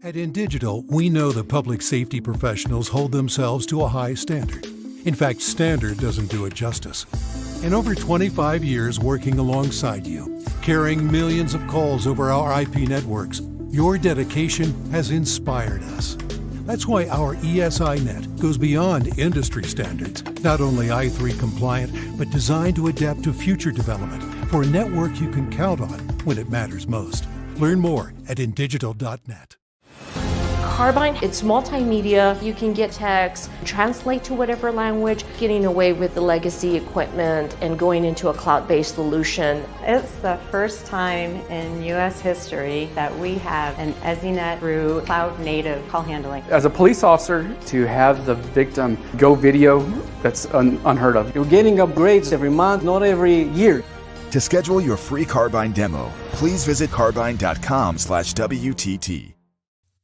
At InDigital, we know the public safety professionals hold themselves to a high standard. In fact, standard doesn't do it justice. In over 25 years working alongside you, carrying millions of calls over our IP networks, your dedication has inspired us. That's why our ESI Net goes beyond industry standards, not only i3 compliant, but designed to adapt to future development for a network you can count on when it matters most. Learn more at indigital.net. Carbine, it's multimedia. You can get text, translate to whatever language, getting away with the legacy equipment and going into a cloud-based solution. It's the first time in U.S. history that we have an EZNet through cloud-native call handling. As a police officer, to have the victim go video, that's unheard of. You're getting upgrades every month, not every year. To schedule your free Carbine demo, please visit carbine.com/WTT.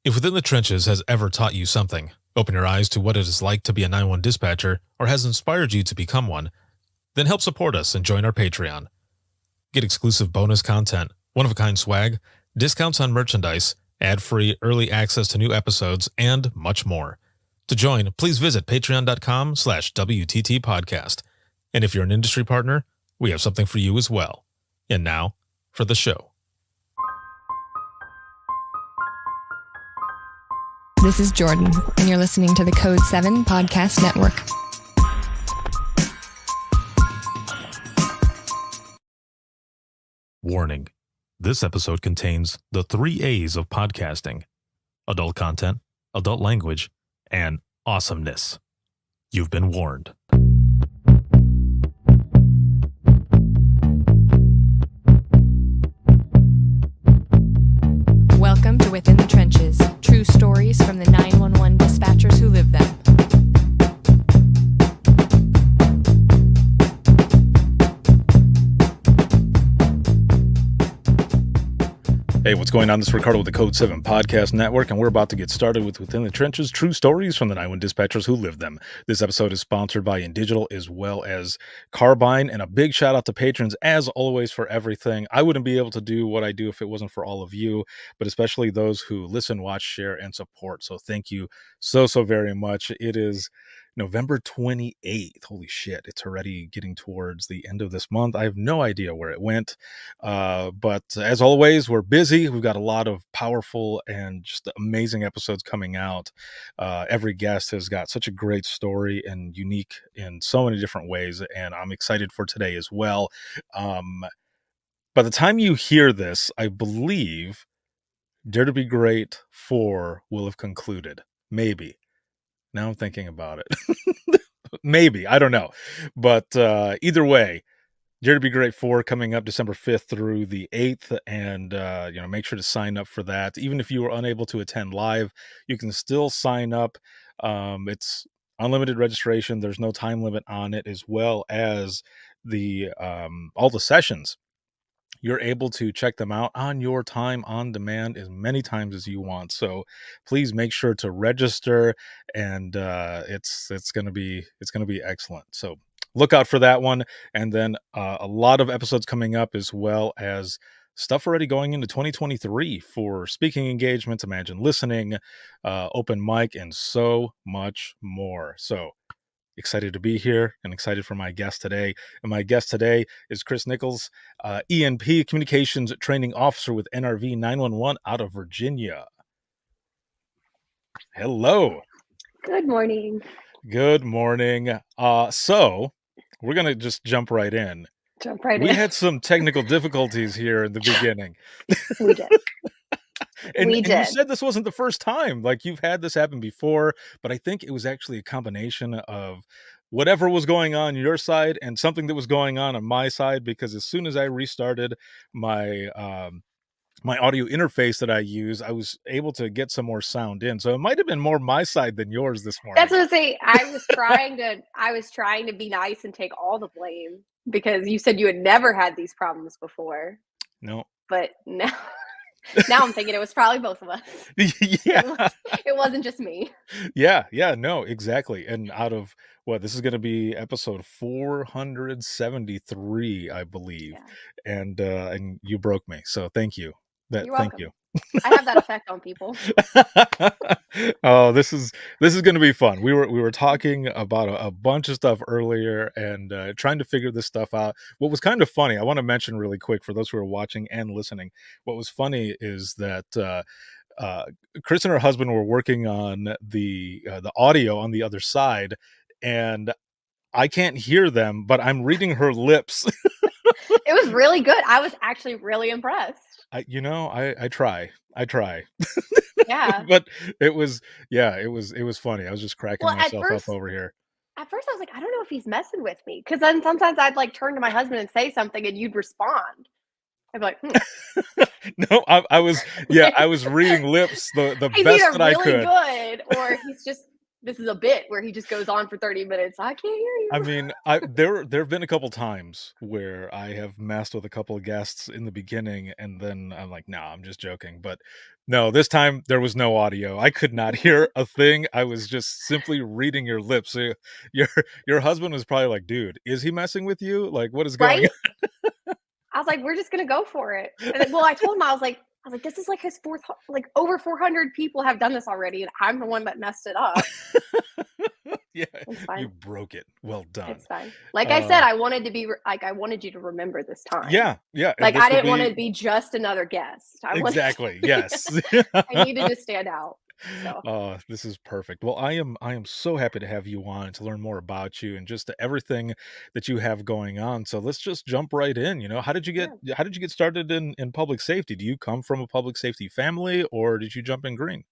If Within the Trenches has ever taught you something, open your eyes to what it is like to be a 911 dispatcher, or has inspired you to become one, then help support us and join our Patreon. Get exclusive bonus content, one-of-a-kind swag, discounts on merchandise, ad-free early access to new episodes, and much more. To join, please visit patreon.com/WTT podcast. And if you're an industry partner, we have something for you as well. And now, for the show. This is Jordan, and you're listening to the Code 7 Podcast Network. Warning. This episode contains the 3 A's of podcasting: adult content, adult language, and awesomeness. You've been warned. Welcome to Within the Trenches, true stories from the 911 dispatchers who live them. Hey, what's going on? This is Ricardo with the Code 7 Podcast Network, and we're about to get started with Within the Trenches, true stories from the 911 dispatchers who live them. This episode is sponsored by InDigital as well as Carbine, and a big shout out to patrons, as always, for everything. I wouldn't be able to do what I do if it wasn't for all of you, but especially those who listen, watch, share, and support. So thank you so very much. It is November 28th. Holy shit. It's already getting towards the end of this month. I have no idea where it went. But as always, we're busy. We've got a lot of powerful and just amazing episodes coming out. Every guest has got such a great story and unique in so many different ways. And I'm excited for today as well. By the time you hear this, I believe Dare to Be Great 4 will have concluded. Maybe. Now I'm thinking about it. Maybe. I don't know. But either way, Dare to Be Great 4 coming up December 5th through the 8th. And, make sure to sign up for that. Even if you were unable to attend live, you can still sign up. It's unlimited registration. There's no time limit on it, as well as the all the sessions. You're able to check them out on your time on demand as many times as you want. So please make sure to register, and it's going to be excellent. So look out for that one. And then a lot of episodes coming up, as well as stuff already going into 2023 for speaking engagements, Imagine Listening, open mic, and so much more. So excited to be here and excited for my guest today. And my guest today is Kris Nichols, ENP, Communications Training Officer with NRV 911 out of Virginia. Hello. Good morning. Good morning. So we're going to just jump right in. We had some technical difficulties here in the beginning. We did. And you said this wasn't the first time. Like, you've had this happen before, but I think it was actually a combination of whatever was going on your side and something that was going on my side, because as soon as I restarted my my audio interface that I use, I was able to get some more sound in. So it might have been more my side than yours this morning. That's what I was saying. I was trying to be nice and take all the blame, because you said you had never had these problems before. No. But now I'm thinking it was probably both of us. Yeah. It wasn't just me. Yeah, no, exactly. And out of this is going to be episode 473, I believe. Yeah. And you broke me. So thank you. You're welcome. Thank you. I have that effect on people. Oh, this is going to be fun. We were talking about a bunch of stuff earlier and trying to figure this stuff out. What was kind of funny, I want to mention really quick for those who are watching and listening. What was funny is that uh, Kris and her husband were working on the audio on the other side, and I can't hear them, but I'm reading her lips. It was really good. I was actually really impressed. I try. I try. Yeah. But it was it was funny. I was just cracking Well, myself up over here. at first I was like, I don't know if he's messing with me. Because then sometimes I'd like turn to my husband and say something and you'd respond. I'd be like, No, I was reading lips the he's best either that I really could. good or he's just, this is a bit where he just goes on for 30 minutes. I can't hear you. I mean, there have been a couple times where I have messed with a couple of guests in the beginning, and then I'm like, "No, I'm just joking." But no, this time there was no audio. I could not hear a thing. I was just simply reading your lips. So your your husband was probably like, "Dude, is he messing with you? Like, what is going Right? I was like, we're just gonna go for it. And then, well, I told him I was like, this is like his fourth, like over 400 people have done this already, and I'm the one that messed it up. on?" Yeah, It's you fine. broke it. Well done. It's fine. Like I said, Uh, I wanted to be like I wanted you to remember this time. yeah, yeah, and Like this I will didn't want to be be just another guest. I wanted exactly, to, yes. I needed to stand out. So Oh, this is perfect. Well, I am so happy to have you on to learn more about you and just everything that you have going on. So let's just jump right in. yeah. How did you get started in public safety? Do you come from a public safety family or did you jump in green?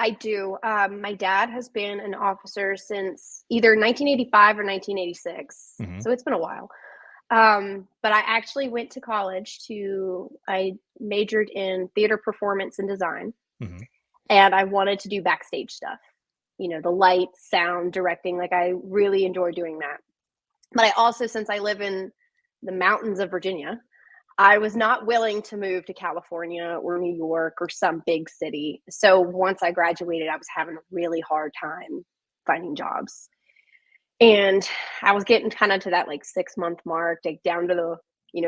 I do. My dad has been an officer since either 1985 or 1986. Hmm. So it's been a while. But I actually went to college I majored in theater performance and design, Hmm. and I wanted to do backstage stuff, the lights, sound, directing. Like I really enjoy doing that. But I also, since I live in the mountains of Virginia, I was not willing to move to California or New York or some big city. So once I graduated, I was having a really hard time finding jobs. And I was getting kind of to that like 6 month mark, like down to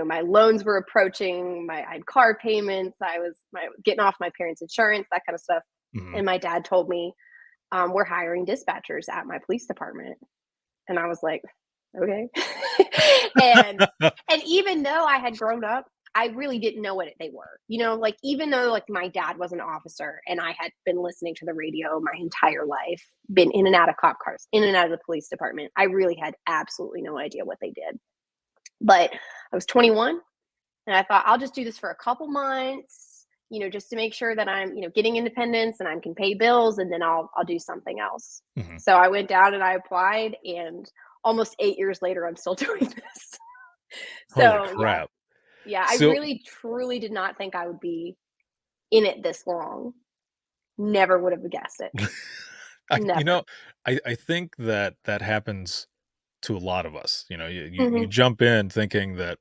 my loans were approaching, I had car payments, I was getting off my parents' insurance, that kind of stuff. Hmm. And my dad told me, we're hiring dispatchers at my police department. And I was like, okay. and and even though I had grown up, I really didn't know what they were. Like even though like my dad was an officer and I had been listening to the radio my entire life, been in and out of cop cars, in and out of the police department, I really had absolutely no idea what they did. But I was 21 and I thought I'll just do this for a couple months, just to make sure that I'm, getting independence and I can pay bills, and then I'll do something else. Hmm. So I went down and I applied, and almost 8 years later, I'm still doing this. Holy So crap. yeah, I So really truly did not think I would be in it this long. Never would have guessed it. I, you Never. know, I think that that happens to a lot of us. You Mhm. jump in thinking that,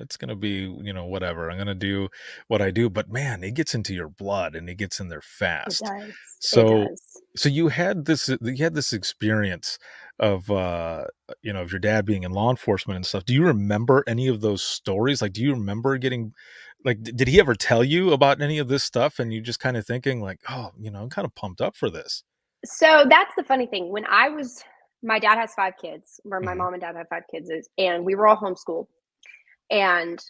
it's gonna be, whatever. I'm gonna do what I do, but man, it gets into your blood and it gets in there It fast. does. It So does. so you had this experience of of your dad being in law enforcement and stuff. Do you remember any of those stories? Like, do you remember getting like did he ever tell you about any of this stuff and you just kind of thinking like, oh, I'm kind of pumped up for this? So that's the funny thing. My dad has 5 kids, or my Hmm. mom and dad have 5 kids, and we were all homeschooled. And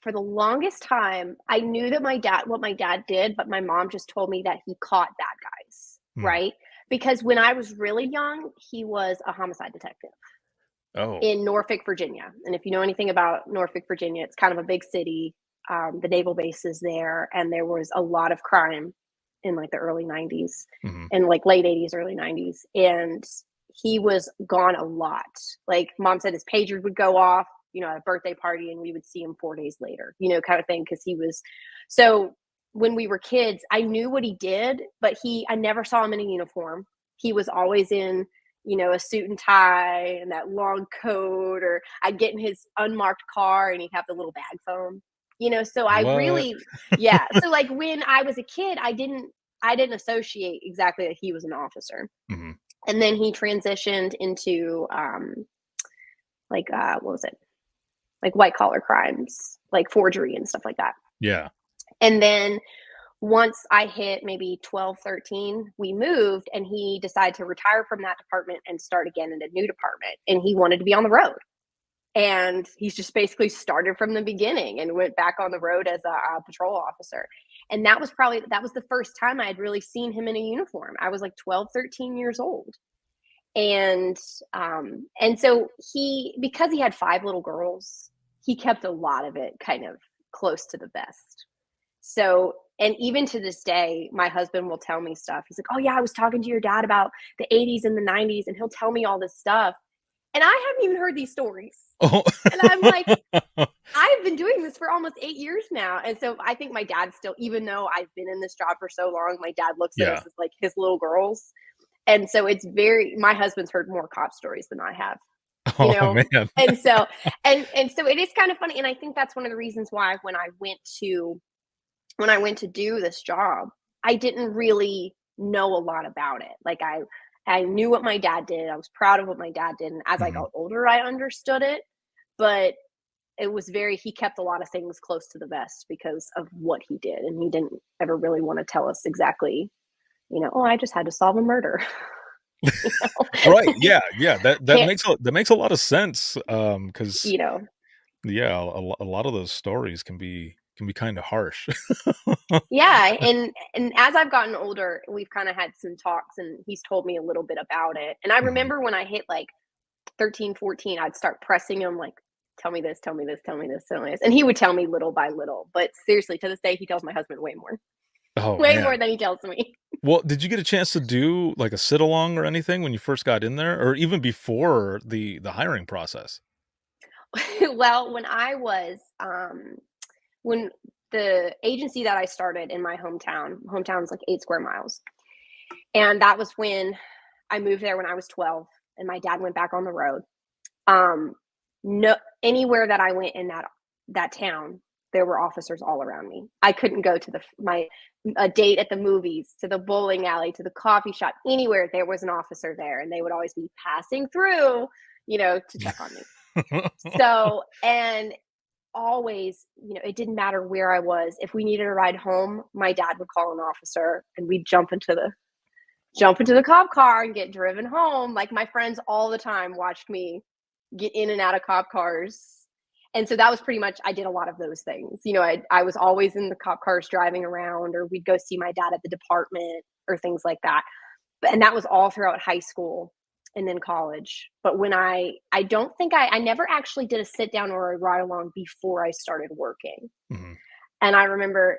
for the longest time, I knew that what my dad did, but my mom just told me that he caught bad guys, Hmm. right? Because when I was really young, he was a homicide detective Oh. in Norfolk, Virginia. And if you know anything about Norfolk, Virginia, it's kind of a big city. The naval base is there, and there was a lot of crime in like the early 90s Hmm. and like late 80s, early 90s. And he was gone a lot. Like mom said, his pager would go off, at a birthday party, and we would see him 4 days later, kind of thing. Cause so when we were kids, I knew what he did, but I never saw him in a uniform. He was always in, a suit and tie and that long coat, or I'd get in his unmarked car and he'd have the little bag phone, so I What? really, yeah. So like when I was a kid, I didn't associate exactly that he was an officer. Hmm. And then he transitioned into what was it? Like white collar crimes, like forgery and stuff like that. Yeah. And then once I hit maybe 12, 13, we moved, and he decided to retire from that department and start again in a new department. And he wanted to be on the road. And he's just basically started from the beginning and went back on the road as a patrol officer. And that was the first time I had really seen him in a uniform. I was like 12, 13 years old. And so because he had 5 little girls, he kept a lot of it kind of close to the vest. So, and even to this day, my husband will tell me stuff. He's like, oh yeah, I was talking to your dad about the 80s and the 90s, and he'll tell me all this stuff. And I haven't even heard these stories. Oh. And I'm like, I've been doing this for almost 8 years now. And so I think my dad still, even though I've been in this job for so long, my dad looks at us as like his little girls. And so my husband's heard more cop stories than I have. You know? Man. And so it is kind of funny. And I think that's one of the reasons why when I went to do this job, I didn't really know a lot about it. Like I knew what my dad did. I was proud of what my dad did. And as I got older, I understood it. But it was he kept a lot of things close to the vest because of what he did. And he didn't ever really want to tell us exactly, I just had to solve a murder. Right. Yeah. That makes a lot of sense. Because a lot of those stories can be kind of harsh. Yeah. And as I've gotten older, we've kind of had some talks, and he's told me a little bit about it. And I remember when I hit like 13, 14, I'd start pressing him like, tell me this, tell me this, tell me this, tell me this. And he would tell me little by little. But seriously, to this day, he tells my husband way more. Way more than he tells me. Well, did you get a chance to do like a sit along or anything when you first got in there, or even before the hiring process? Well, when the agency that I started in my hometown's like 8 square miles. And that was when I moved there when I was 12, and my dad went back on the road. Anywhere that I went in that town, there were officers all around me. I couldn't go to a date at the movies, to the bowling alley, to the coffee shop, anywhere there was an officer there, and they would always be passing through, to check on me. So, and always, it didn't matter where I was. If we needed a ride home, my dad would call an officer, and we'd jump into the cop car and get driven home. Like, my friends all the time watched me get in and out of cop cars. And so that was pretty much, I did a lot of those things. I was always in the cop cars driving around, or we'd go see my dad at the department or things like that. And that was all throughout high school and then college. But when I don't think I never actually did a sit down or a ride along before I started working. And I remember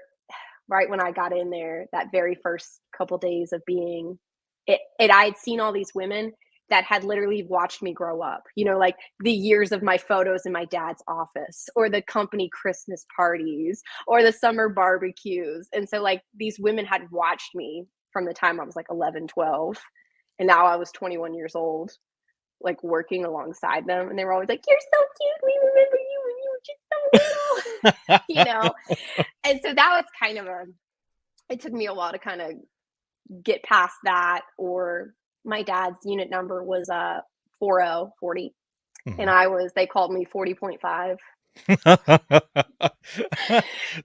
right when I got in there, that very first couple days of being it, I had seen all these women that had literally watched me grow up, like the years of my photos in my dad's office, or the company Christmas parties, or the summer barbecues. And so like these women had watched me from the time I was like 11, 12. And now I was 21 years old, like working alongside them. And they were always like, you're so cute. We remember you when you were just so little, And so that was kind of it took me a while to kind of get past that. Or my dad's unit number was 40, and they called me 40.5.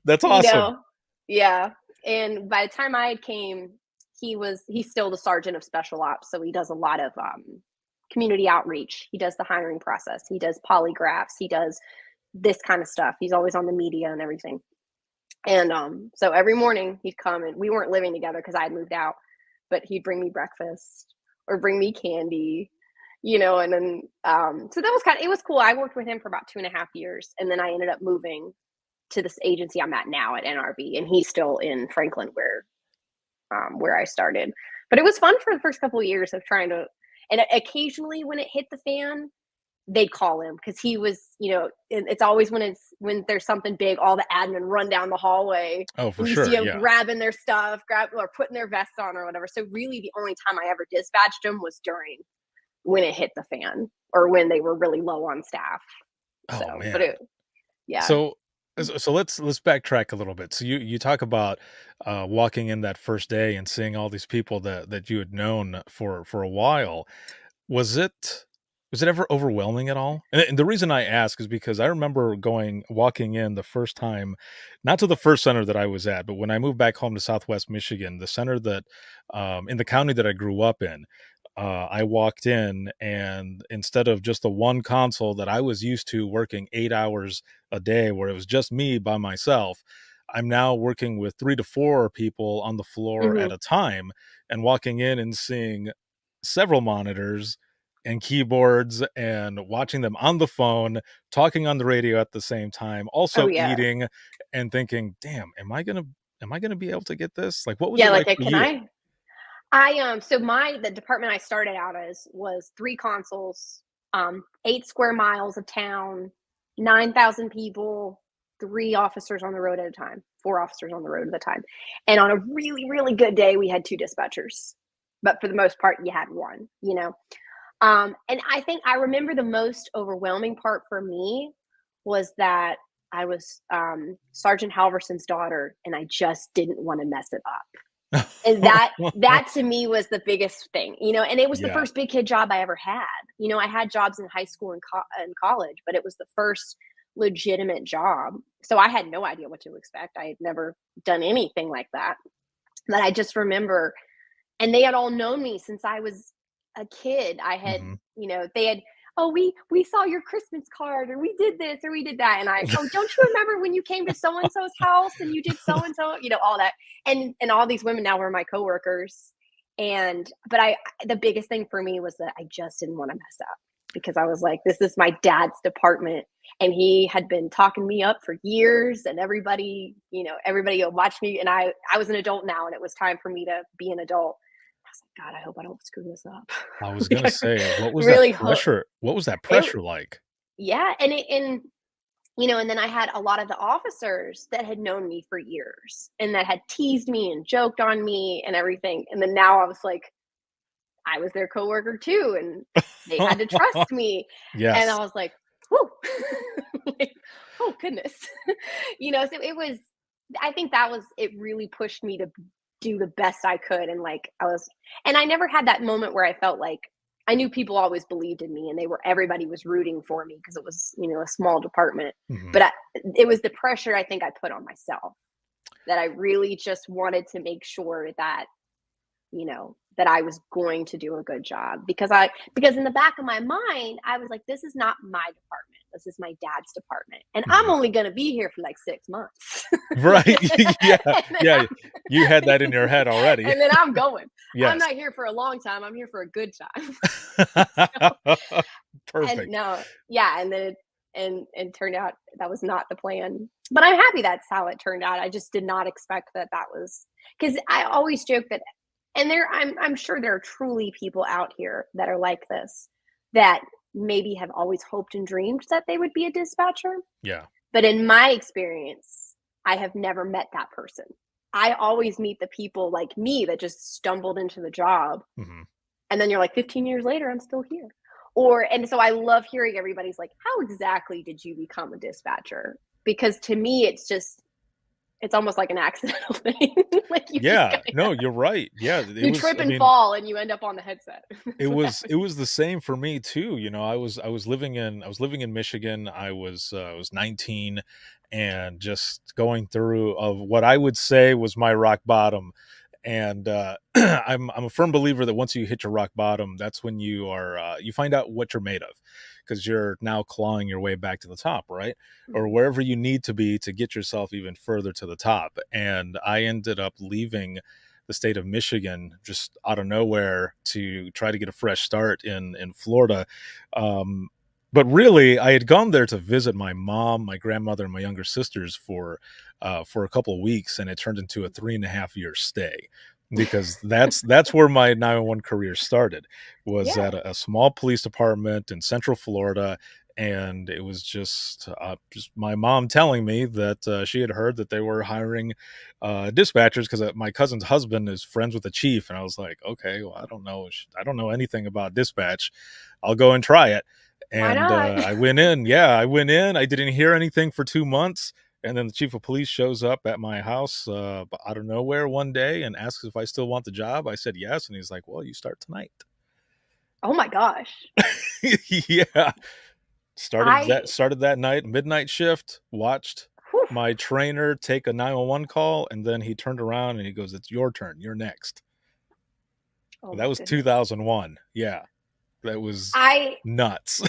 That's awesome. Yeah. And by the time I came, he's still the sergeant of special ops. So he does a lot of community outreach. He does the hiring process. He does polygraphs. He does this kind of stuff. He's always on the media and everything. And so every morning he'd come, and we weren't living together because I had moved out, but he'd bring me breakfast or bring me candy, and then so that was it was cool. I worked with him for about 2.5 years, and then I ended up moving to this agency I'm at now at NRB, and he's still in Franklin where I started. But it was fun for the first couple of years of trying to, and occasionally when it hit the fan, they'd call him, because he was, it's always when there's something big, all the admin run down the hallway. Oh, for you sure. see them Yeah. grabbing their stuff, or putting their vests on or whatever. So really the only time I ever dispatched him was when it hit the fan, or when they were really low on staff. Oh, man. But yeah. So let's backtrack a little bit. So you talk about walking in that first day and seeing all these people that you had known for a while. Was it Was it ever overwhelming at all? And the reason I ask is because I remember walking in the first time, not to the first center that I was at, but when I moved back home to Southwest Michigan, the center that, in the county that I grew up in, I walked in, and instead of just the one console that I was used to working 8 hours a day, where it was just me by myself, I'm now working with 3 to 4 people on the floor at Mhm. a time, and walking in and seeing several monitors and keyboards and watching them on the phone, talking on the radio at the same time, Oh, also yeah. eating and thinking, "Damn, am I gonna be able to get this?" Like, what was Yeah, it like, like for can you? so the department I started out as was 3 consoles, 8 square miles of town, 9,000 people, 3 officers on the road at a time, 4 officers on the road at a time. And on a really, really good day, we had 2 dispatchers. But for the most part, you had 1, you know? And I think I remember the most overwhelming part for me was that I was, Sergeant Halverson's daughter, and I just didn't wanna mess it up. And that to me was the biggest thing, you know, and it was the Yeah. first big kid job I ever had. You know, I had jobs in high school and college, but it was the first legitimate job. So I had no idea what to expect. I had never done anything like that. But I just remember, and they had all known me since I was a kid. I had, Mhm. you know, they had, oh, we saw your Christmas card, or we did this, or we did that, and I, oh, don't you remember when you came to so and so's house and you did so and so, you know, all that, and all these women now were my coworkers, and but the biggest thing for me was that I just didn't want to mess up because I was like, this is my dad's department, and he had been talking me up for years, and everybody, you know, everybody would watch me, and I was an adult now, and it was time for me to be an adult. I was like, God, I hope I don't screw this up. I was Like, gonna I say, really hope what was that it. pressure like? Yeah, and you know, and then I had a lot of the officers that had known me for years and that had teased me and joked on me and everything. And then now I was like, I was their coworker too, and they had to trust me. And I Yes. was like, whoo, like, oh goodness. You know, so it was, I think that was, it really pushed me to do the best I could. And like, and I never had that moment where I felt like I knew people always believed in me and everybody was rooting for me because it was, you know, a small department. Mhm. But it was the pressure I think I put on myself that I really just wanted to make sure that, you know, that I was going to do a good job because in the back of my mind, I was like, this is not my department. This is my dad's department. And I'm Mhm. only going to be here for like 6 months. Right. Yeah. and, then Yeah. You had that in your head already. and then I'm going. I'm Yes. not here for a long time. I'm here for a good time. So, and Perfect. no, yeah. And then and turned out that was not the plan. But I'm happy that's how it turned out. I just did not expect that was because I always joke that, and I'm sure there are truly people out here that are like this, that maybe have always hoped and dreamed that they would be a dispatcher. Yeah. But in my experience, I have never met that person. I always meet the people like me that just stumbled into the job, Mhm. and then you're like 15 years later, I'm still here. And so I love hearing everybody's like, how exactly did you become a dispatcher? Because to me, it's almost like an accidental thing. Like you just Yeah. No, you're right. Yeah, it you was trip I and mean, fall and you end up on the headset. it That's what was happens. the same for me too. You know, I was living in Michigan. I was 19 and just going through of what I would say was my rock bottom. And I'm a firm believer that once you hit your rock bottom, that's when you find out what you're made of, because you're now clawing your way back to the top, right? Or Mhm. wherever you need to be to get yourself even further to the top. And I ended up leaving the state of Michigan just out of nowhere to try to get a fresh start in Florida. Um, but really, I had gone there to visit my mom, my grandmother, and my younger sisters for a couple of weeks, and it turned into a 3.5 year stay because that's where my 911 career started, was Yeah. at a small police department in Central Florida. And it was just my mom telling me that she had heard that they were hiring dispatchers because my cousin's husband is friends with the chief. And I was like, okay, well, I don't know anything about dispatch. I'll go and try it. Why And not? I went in. Yeah, I went in. I didn't hear anything for 2 months. And then the chief of police shows up at my house out of nowhere one day and asks if I still want the job. I said yes. And he's like, well, you start tonight. Oh my gosh. Yeah. I Started that night, midnight shift, watched whew, my trainer take a 911 call, and then he turned around and he goes, "It's your turn. You're next." oh That my was goodness. 2001. Yeah. That was I nuts.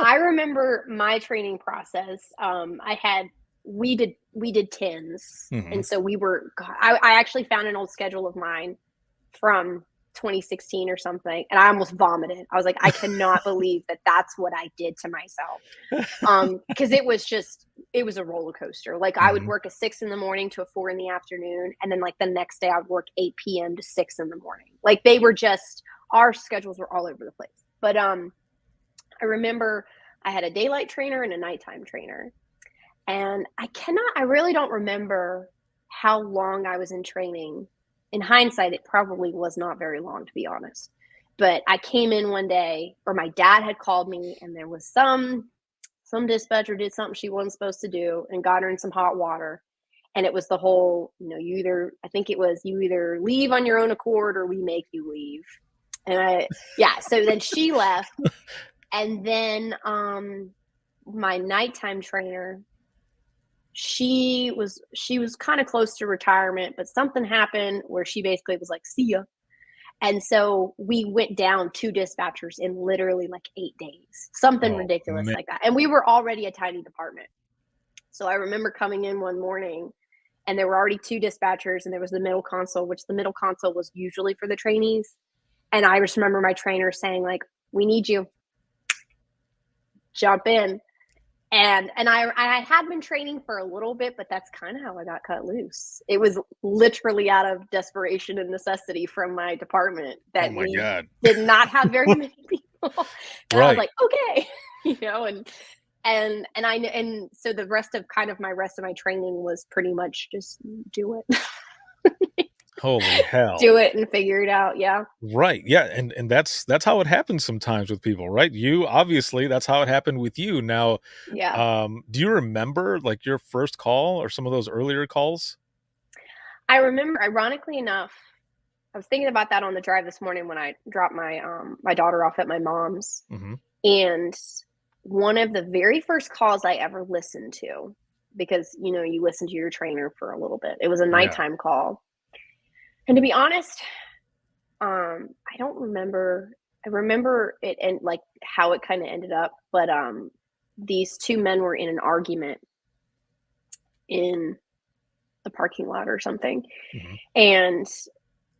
I remember my training process. We did tens, Mhm. and so we were. God, I actually found an old schedule of mine from 2016 or something, and I almost vomited. I was like, I cannot believe that that's what I did to myself. Because it was a roller coaster. Like I would Mhm. work a 6 in the morning to a 4 in the afternoon, and then like the next day I would work 8 p.m. to 6 in the morning. Like they were just our schedules were all over the place. But I remember I had a daylight trainer and a nighttime trainer. And I really don't remember how long I was in training. In hindsight, it probably was not very long, to be honest. But I came in one day, or my dad had called me, and there was some dispatcher did something she wasn't supposed to do and got her in some hot water. And it was the whole, I think it was you either leave on your own accord or we make you leave. So then she left. And then my nighttime trainer, she was kind of close to retirement, but something happened where she basically was like, see ya. And so we went down 2 dispatchers in literally like 8 days, something Oh, ridiculous man. like that. And we were already a tiny department. So I remember coming in one morning and there were already 2 dispatchers, and there was the middle console, which the middle console was usually for the trainees. And I just remember my trainer saying, like, we need you, jump in. And I had been training for a little bit, but that's kind of how I got cut loose. It was literally out of desperation and necessity from my department Oh that my we God. did not have very many people. And I was Right. like, okay, and so the rest of my training was pretty much just do it. Holy hell. Do it and figure it out. Yeah. Right. Yeah. And that's how it happens sometimes with people, right? You obviously that's how it happened with you. Now, Yeah. do you remember like your first call or some of those earlier calls? I remember, ironically enough, I was thinking about that on the drive this morning when I dropped my daughter off at my mom's. Hmm. And one of the very first calls I ever listened to, because you listen to your trainer for a little bit. It was a Yeah. nighttime call. And to be honest, I don't remember. I remember it and like how it kind of ended up, but these 2 men were in an argument in the parking lot or something. Hmm. And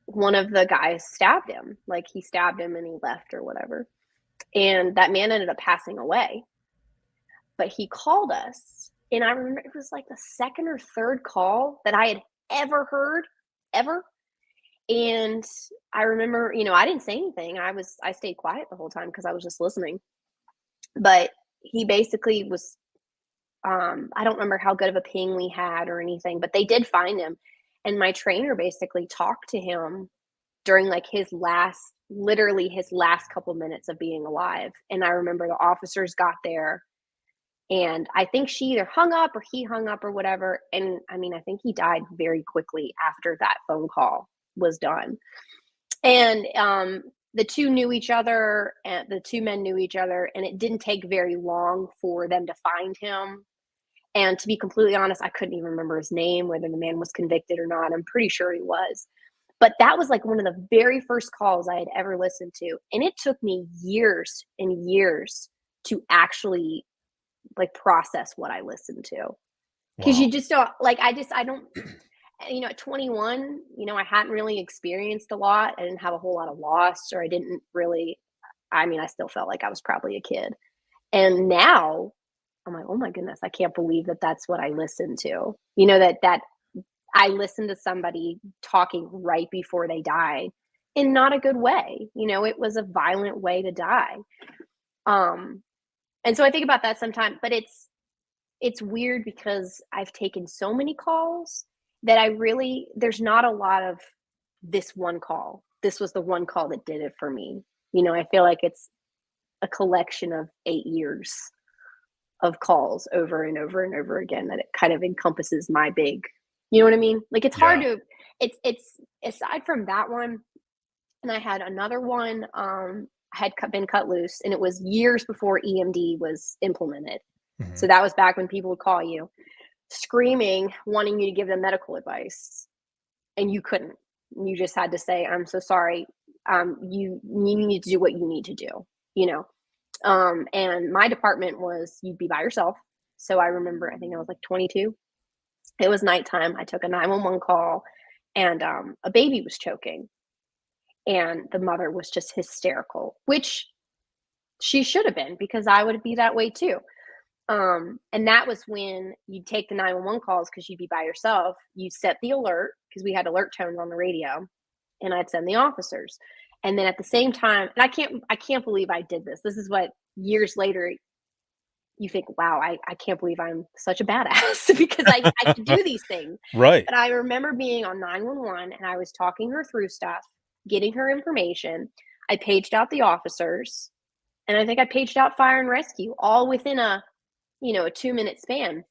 one of the guys stabbed him. Like he stabbed him and he left or whatever. And that man ended up passing away. But he called us. And I remember it was like the second or third call that I had ever heard, ever. And I remember, I didn't say anything. I stayed quiet the whole time because I was just listening. But he basically was, I don't remember how good of a ping we had or anything, but they did find him. And my trainer basically talked to him during like literally his last couple minutes of being alive. And I remember the officers got there, and I think she either hung up or he hung up or whatever. And I mean, I think he died very quickly after that phone call was done. And the 2 knew each other, and the 2 men knew each other, and it didn't take very long for them to find him. And to be completely honest, I couldn't even remember his name, whether the man was convicted or not. I'm pretty sure he was. But that was like one of the very first calls I had ever listened to. And it took me years and years to actually like process what I listened to. Because Wow. you just don't like, I don't, at 21, I hadn't really experienced a lot. I didn't have a whole lot of loss, or I didn't really, I still felt like I was probably a kid. And now I'm like, oh my goodness, I can't believe that that's what I listened to. That I listened to somebody talking right before they died in not a good way. It was a violent way to die. And so I think about that sometimes, but it's weird because I've taken so many calls that there's not a lot of this one call. This was the one call that did it for me. I feel like it's a collection of 8 years of calls over and over and over again that it kind of encompasses my big, you know what I mean? Like it's hard Yeah. to, it's aside from that one, and I had another one had been cut loose, and it was years before EMD was implemented. Mhm. So that was back when people would call you screaming, wanting you to give them medical advice, and you couldn't. You just had to say, "I'm so sorry. You need to do what you need to do." You know. And my department was you'd be by yourself. So I remember, I think I was like 22. It was nighttime. I took a 911 call, and a baby was choking, and the mother was just hysterical, which she should have been, because I would be that way too. And that was when you'd take the 911 calls because you'd be by yourself. You set the alert because we had alert tones on the radio, and I'd send the officers. And then at the same time, and I can't believe I did this. This is what years later you think, wow, I can't believe I'm such a badass because I could do these things. Right. But I remember being on 911 and I was talking her through stuff, getting her information. I paged out the officers, and I think I paged out fire and rescue all within a 2-minute span.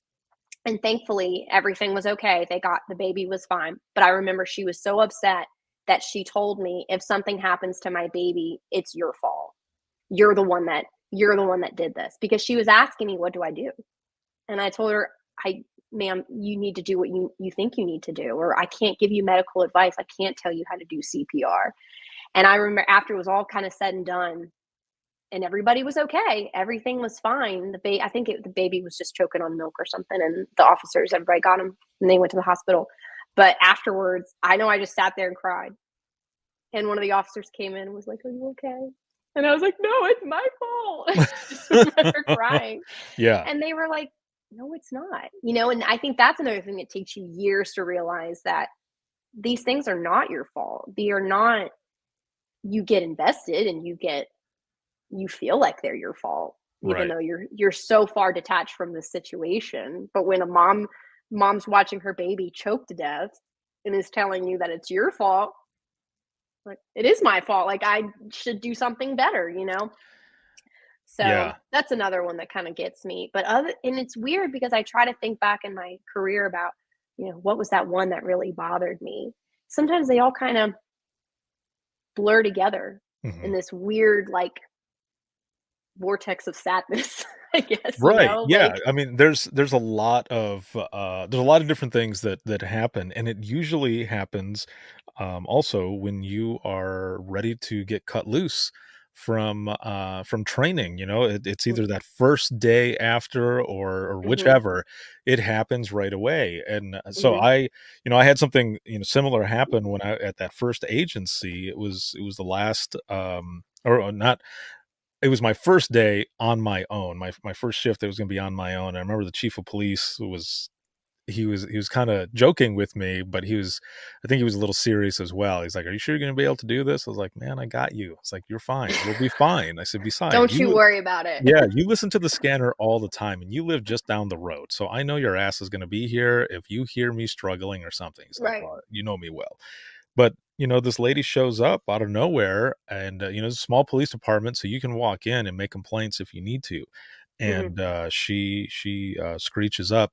And thankfully everything was okay. The baby was fine. But I remember she was so upset that she told me, if something happens to my baby, it's your fault. You're the one that did this, because she was asking me, what do I do? And I told her, ma'am, you need to do what you think you need to do, or I can't give you medical advice. I can't tell you how to do CPR. And I remember after it was all kind of said and done, and everybody was okay, everything was fine. I think the baby was just choking on milk or something, and the officers, everybody got him, and they went to the hospital. But afterwards, I know I just sat there and cried. And one of the officers came in and was like, "Are you okay?" And I was like, "No, it's my fault." I just remember crying. Yeah. And they were like, "No, it's not." And I think that's another thing that takes you years to realize, that these things are not your fault. They are not. You get invested and you feel like they're your fault, even Right. though you're so far detached from the situation. But when a mom's watching her baby choke to death and is telling you that it's your fault, like, it is my fault. Like, I should do something better. So Yeah. that's another one that kind of gets me. And it's weird because I try to think back in my career about, what was that one that really bothered me? Sometimes they all kind of blur together in Mhm. this weird, like, vortex of sadness, I guess, Right. Yeah. like, I mean, there's a lot of different things that happen, and it usually happens also when you are ready to get cut loose from training. It's either that first day after or mhm, whichever. It happens right away. And so mhm, I had something similar happen when I at that first agency. It was the last or not, it was my first day on my own. My first shift, that was gonna be on my own. I remember the chief of police he was kinda joking with me, but I think he was a little serious as well. He's like, "Are you sure you're gonna be able to do this?" I was like, "Man, I got you." It's like, "You're fine. We'll be fine." I said, "Besides, don't you worry about it. yeah, you listen to the scanner all the time, and you live just down the road, so I know your ass is gonna be here if you hear me struggling or something." He's like, Right. "Well, you know me well." But, this lady shows up out of nowhere, and, it's a small police department, so you can walk in and make complaints if you need to. Mhm. And, she screeches up,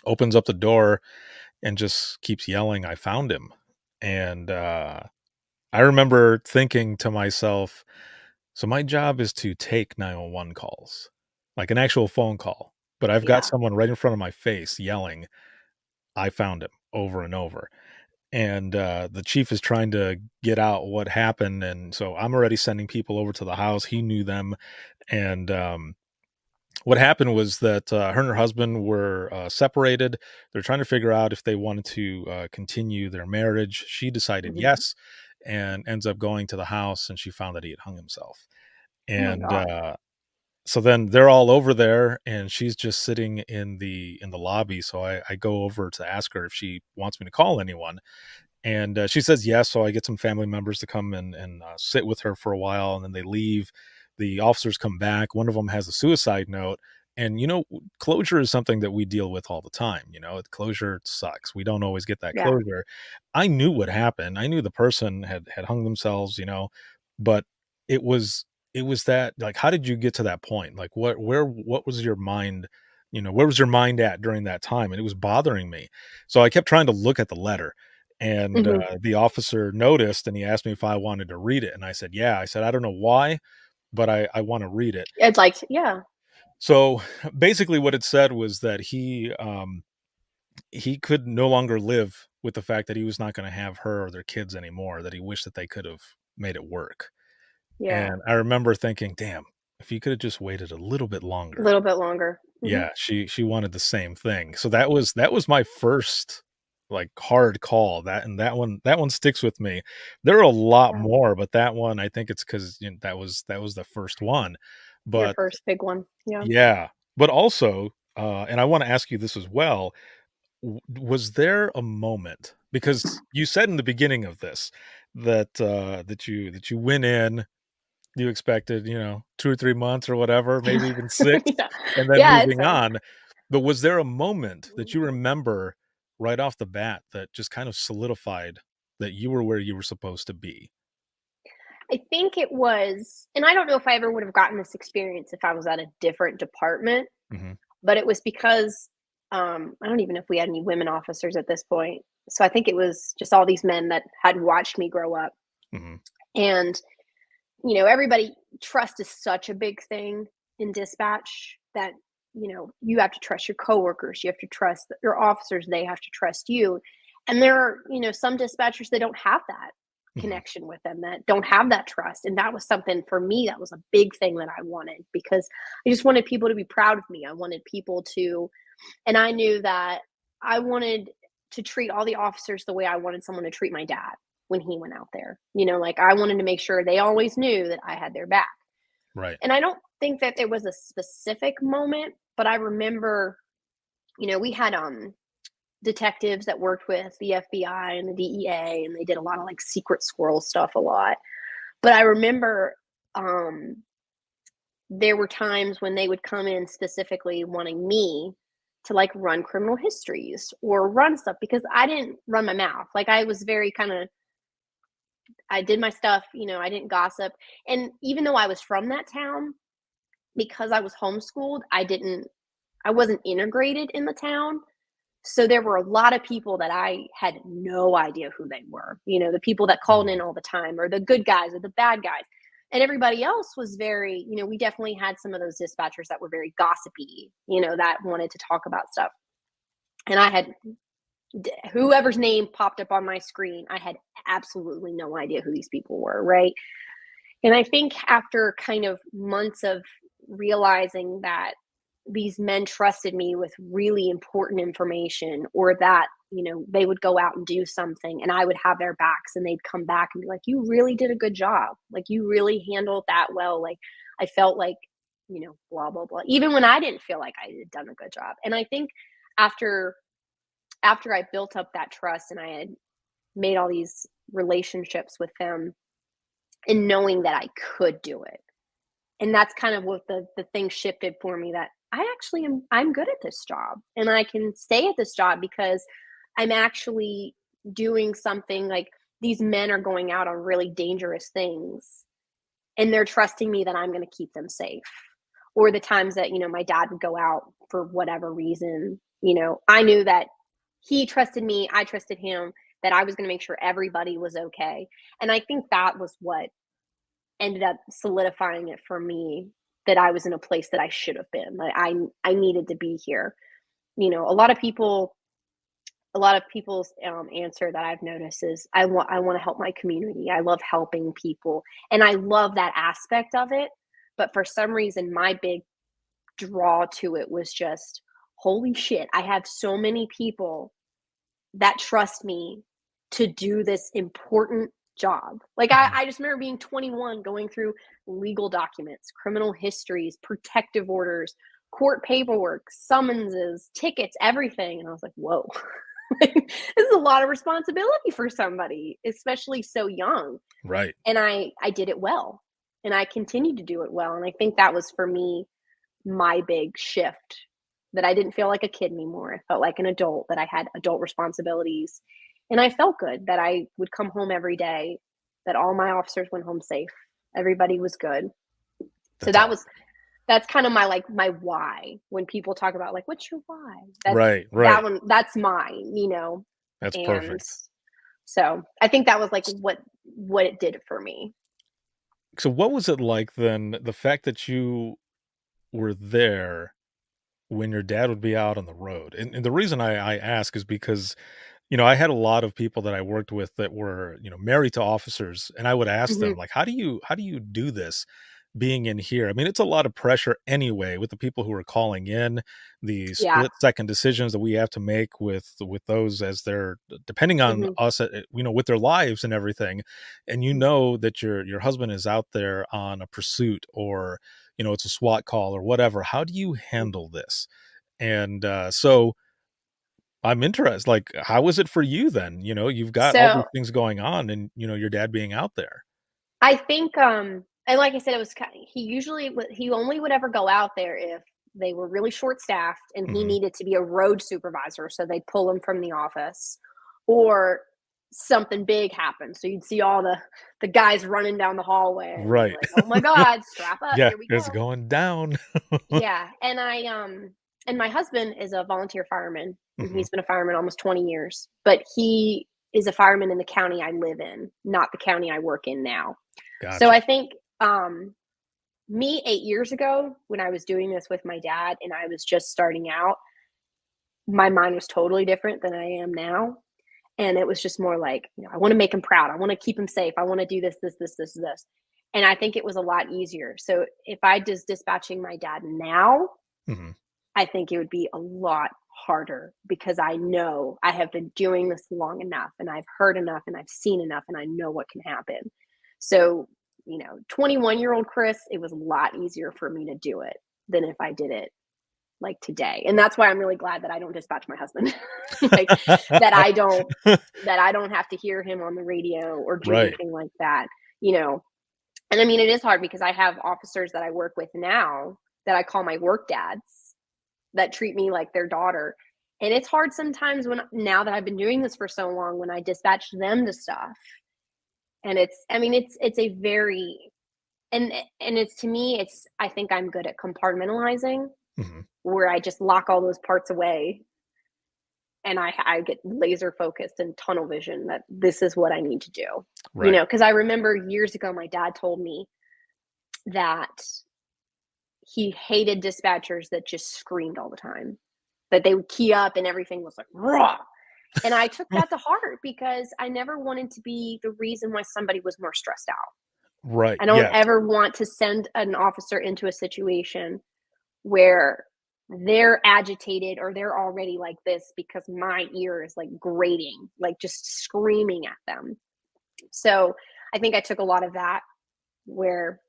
opens up the door, and just keeps yelling, "I found him." And, I remember thinking to myself, so my job is to take 911 calls, like an actual phone call, but I've got Yeah. someone right in front of my face yelling, "I found him," over and over. And the chief is trying to get out what happened, and so I'm already sending people over to the house. He knew them. And what happened was that her and her husband were separated. They're trying to figure out if they wanted to continue their marriage. She decided Mhm. yes, and ends up going to the house, and she found that he had hung himself. Oh my And gosh. so then they're all over there, and she's just sitting in the lobby. So I go over to ask her if she wants me to call anyone. And she says yes. So I get some family members to come and sit with her for a while, and then they leave. The officers come back. One of them has a suicide note. And, closure is something that we deal with all the time. Closure sucks. We don't always get that Yeah. closure. I knew what happened. I knew the person had hung themselves, but it was, it was that, like, how did you get to that point? Like, what was your mind, where was your mind at during that time? And it was bothering me. So I kept trying to look at the letter, And the officer noticed, and he asked me if I wanted to read it. And I said, yeah. I said, I don't know why, but I want to read it. It's like, yeah. So basically what it said was that he could no longer live with the fact that he was not going to have her or their kids anymore, that he wished that they could have made it work. Yeah. And I remember thinking, damn, if he could have just waited a little bit longer. A little bit longer. Yeah, she wanted the same thing. So that was my first like hard call. That one sticks with me. There are a lot more, but that one, I think it's because that was the first one. Your But first big one. Yeah. yeah, but also, and I want to ask you this as well. Was there a moment, because you said in the beginning of this that that you went in, you expected 2 or 3 months or whatever, maybe even 6, Yeah. and then Yeah, moving on. But was there a moment that you remember right off the bat that just kind of solidified that you were where you were supposed to be? I think it was, and I don't know if I ever would have gotten this experience if I was at a different department, but it was because I don't even know if we had any women officers at this point. So I think it was just all these men that had watched me grow up. And, everybody, trust is such a big thing in dispatch that, you have to trust your coworkers. You have to trust your officers. They have to trust you. And there are, some dispatchers that don't have that connection with them, that don't have that trust. And that was something for me, that was a big thing that I wanted, because I just wanted people to be proud of me. I wanted people to, and I knew that I wanted to treat all the officers the way I wanted someone to treat my dad when he went out there. Like I wanted to make sure they always knew that I had their back. Right. And I don't think that there was a specific moment, but I remember, we had detectives that worked with the FBI and the DEA, and they did a lot of like secret squirrel stuff a lot. But I remember there were times when they would come in specifically wanting me to like run criminal histories or run stuff, because I didn't run my mouth. Like I was very I did my stuff, I didn't gossip. And even though I was from that town, because I was homeschooled, I wasn't integrated in the town. So there were a lot of people that I had no idea who they were, the people that called in all the time, or the good guys or the bad guys. And everybody else was very, we definitely had some of those dispatchers that were very gossipy, that wanted to talk about stuff. And I had whoever's name popped up on my screen, I had absolutely no idea who these people were, right? And I think after kind of months of realizing that these men trusted me with really important information, or that, they would go out and do something and I would have their backs, and they'd come back and be like, you really did a good job. Like you really handled that well. Like I felt like, blah, blah, blah, even when I didn't feel like I had done a good job. And I think after I built up that trust and I had made all these relationships with them, and knowing that I could do it. And that's kind of what the thing shifted for me, that I'm good at this job, and I can stay at this job because I'm actually doing something. Like these men are going out on really dangerous things, and they're trusting me that I'm going to keep them safe. Or the times that, my dad would go out for whatever reason, I knew that he trusted me, I trusted him, that I was going to make sure everybody was okay. And I think that was what ended up solidifying it for me, that I was in a place that I should have been. Like I needed to be here. A lot of people's answer that I've noticed is I want to help my community. I love helping people, and I love that aspect of it. But for some reason, my big draw to it was just, holy shit, I have so many people that trust me to do this important job. Like I just remember being 21, going through legal documents, criminal histories, protective orders, court paperwork, summonses, tickets, everything. And I was like, whoa, this is a lot of responsibility for somebody, especially so young. Right. And I did it well, and I continued to do it well. And I think that was, for me, my big shift, that I didn't feel like a kid anymore. I felt like an adult, that I had adult responsibilities. And I felt good that I would come home every day, that all my officers went home safe. Everybody was good. So that's kind of my why. When people talk about like, what's your why? That's, right. That one, that's mine, That's and perfect. So I think that was like what it did for me. So what was it like then, the fact that you were there when your dad would be out on the road? And the reason I ask is because, I had a lot of people that I worked with that were, married to officers, and I would ask them, Mhm. like, how do you do this being in here? I mean, it's a lot of pressure anyway with the people who are calling in, the Yeah. split-second decisions that we have to make with those as they're depending on Mhm. us, with their lives and everything. And that your husband is out there on a pursuit, or, it's a SWAT call or whatever. How do you handle this? And, so I'm interested, like, how was it for you then? You've got all these So things going on and, your dad being out there. I think, and like I said, it was he only would ever go out there if they were really short staffed and he Mhm. needed to be a road supervisor, so they'd pull him from the office, or something big happened. So you'd see all the guys running down the hallway, and you'd be Right. like, "Oh my god, strap up, Yeah, here we it's go." going down. Yeah, and my husband is a volunteer fireman, and Mhm. he's been a fireman almost 20 years, but he is a fireman in the county I live in, not the county I work in now. So Gotcha. I think, me 8 years ago, when I was doing this with my dad and I was just starting out, my mind was totally different than I am now, and it was just more like, I wanna make him proud, I wanna keep him safe, I wanna do this, this, this, this, this, and I think it was a lot easier. So if I just dispatching my dad now, Mhm. I think it would be a lot harder because I know I have been doing this long enough and I've heard enough and I've seen enough and I know what can happen. So, 21-year-old Kris, it was a lot easier for me to do it than if I did it like today. And that's why I'm really glad that I don't dispatch my husband. Like that I don't that I don't have to hear him on the radio or do Right. anything like that, you know. And I mean it is hard because I have officers that I work with now that I call my work dads that treat me like their daughter. And it's hard sometimes when now that I've been doing this for so long when I dispatch them to stuff. And it's a very and it's to me it's I think I'm good at compartmentalizing Mhm. where I just lock all those parts away and I get laser focused and tunnel vision that this is what I need to do. Right. Because I remember years ago my dad told me that he hated dispatchers that just screamed all the time. That they would key up and everything was like raw. And I took that to heart because I never wanted to be the reason why somebody was more stressed out. Right, I don't yes. ever want to send an officer into a situation where they're agitated or they're already like this because my ear is like grating, like just screaming at them. So I think I took a lot of that where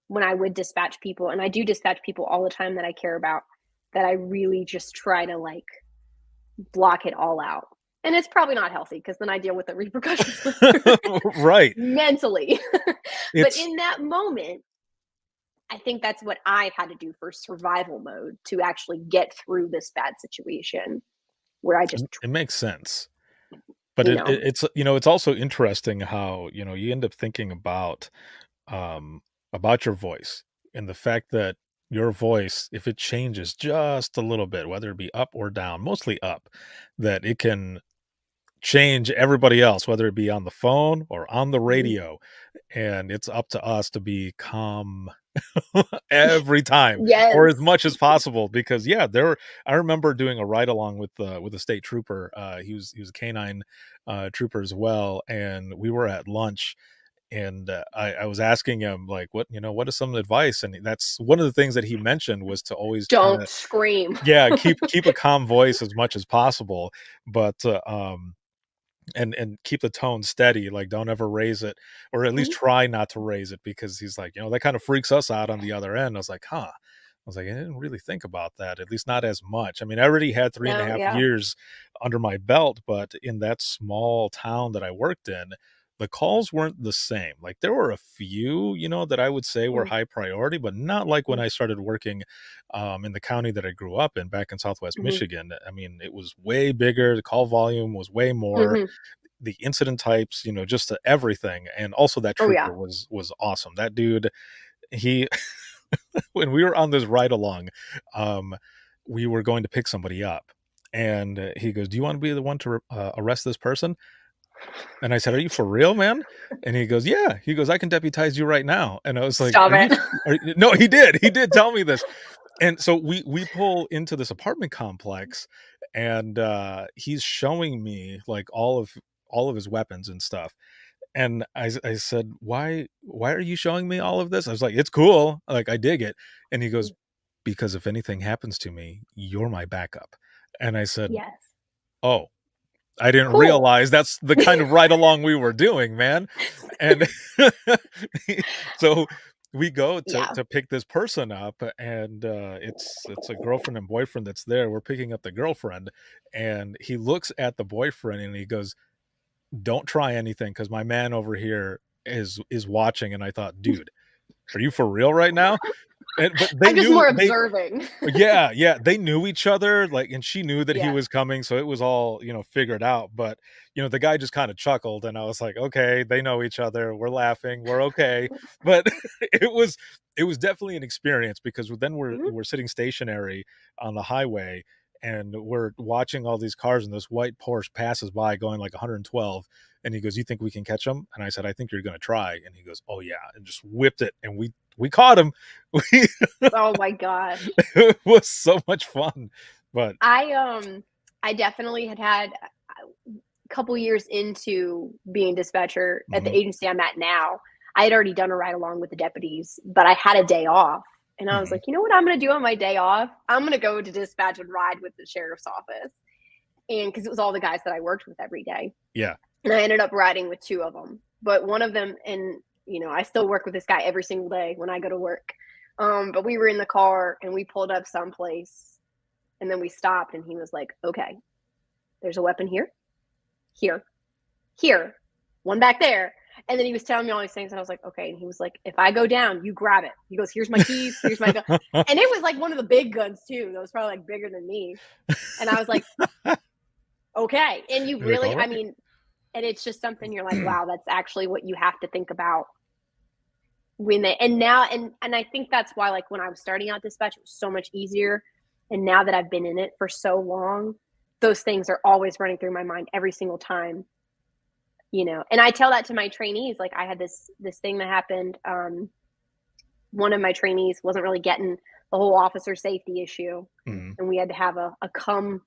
when I would dispatch people, and I do dispatch people all the time that I care about, that I really just try to like block it all out. And it's probably not healthy because then I deal with the repercussions later Right. mentally. But It's in that moment, I think that's what I've had to do for survival mode to actually get through this bad situation where I just, it makes sense. But you know, it's also interesting how, you end up thinking um, about your voice and the fact that your voice, if it changes just a little bit, whether it be up or down, mostly up, that it can change everybody else, whether it be on the phone or on the mhm. radio. And it's up to us to be calm every time or as Yes. much as possible because yeah, I remember doing a ride along with a state trooper. He was a canine trooper as well, and we were at lunch, and I was asking him like, what is some advice, and that's one of the things that he mentioned was to always try Don't to, scream. yeah, keep a calm voice as much as possible, but and keep the tone steady, like don't ever raise it, or at least Mhm. try not to raise it, because he's like, that kind of freaks us out on the other end. I was like, huh. I was like, I didn't really think about that, at least not as much. I mean, I already had three and a No, half yeah. years under my belt, but in that small town that I worked in, the calls weren't the same. Like there were a few, that I would say were Mm, high priority, but not like when mm, I started working in the county that I grew up in back in Southwest mhm, Michigan. I mean, it was way bigger. The call volume was way more, mhm. the incident types, just everything. And also that Oh, yeah. trooper was awesome. That dude, he when we were on this ride along, um, we were going to pick somebody up, and he goes, "Do you want to be the one to arrest this person?" And I said, "Are you for real, man?" And he goes, "Yeah." He goes, "I can deputize you right now." And I was like, Stop "Are you?" it. No, he did. He did tell me this. And so we pull into this apartment complex, and he's showing me like all of his weapons and stuff. And I said, "Why are you showing me all of this?" I was like, "It's cool. Like I dig it." And he goes, "Because if anything happens to me, you're my backup." And I said, Yes. "Oh, I didn't Cool. realize that's the kind of ride along we were doing, man." And so we go Yeah. to pick this person up, and it's a girlfriend and boyfriend that's there. We're picking up the girlfriend, and he looks at the boyfriend and he goes, "Don't try anything because my man over here is watching." And I thought, dude, are you for real right now? But they I'm just more they observing. yeah, they knew each other, like, and she knew that he Yeah. was coming, so it was all, figured out. But, the guy just kind of chuckled, and I was like, "Okay, they know each other. We're laughing. We're okay." But it was definitely an experience because then Mhm. we're sitting stationary on the highway, and we're watching all these cars, and this white Porsche passes by going like 112, and he goes, "You think we can catch him?" And I said, "I think you're going to try." And he goes, "Oh yeah," and just whipped it, and we caught him. We Oh my gosh. it was so much fun. But I definitely had a couple years into being dispatcher at the mhm, agency I'm at now. I had already done a ride along with the deputies, but I had a day off. And I was mhm, like, you know what I'm going to do on my day off? I'm going to go to dispatch and ride with the sheriff's office. And because it was all the guys that I worked with every day. yeah. And I ended up riding with two of them. But one of them, and I still work with this guy every single day when I go to work. But we were in the car and we pulled up someplace and then we stopped and he was like, okay, there's a weapon here, one back there. And then he was telling me all these things and I was like, okay. And he was like, if I go down, you grab it. He goes, here's my keys, here's my gun. And it was like one of the big guns too. That was probably like bigger than me. And I was like, okay. And you You're like, really, "All I right." mean, and it's just something you're like, wow, that's actually what you have to think about when they, and now, and I think that's why, like, when I was starting out dispatch, it was so much easier. And now that I've been in it for so long, those things are always running through my mind every single time, and I tell that to my trainees. Like, I had this thing that happened. One of my trainees wasn't really getting the whole officer safety issue, Mhm. and we had to have a come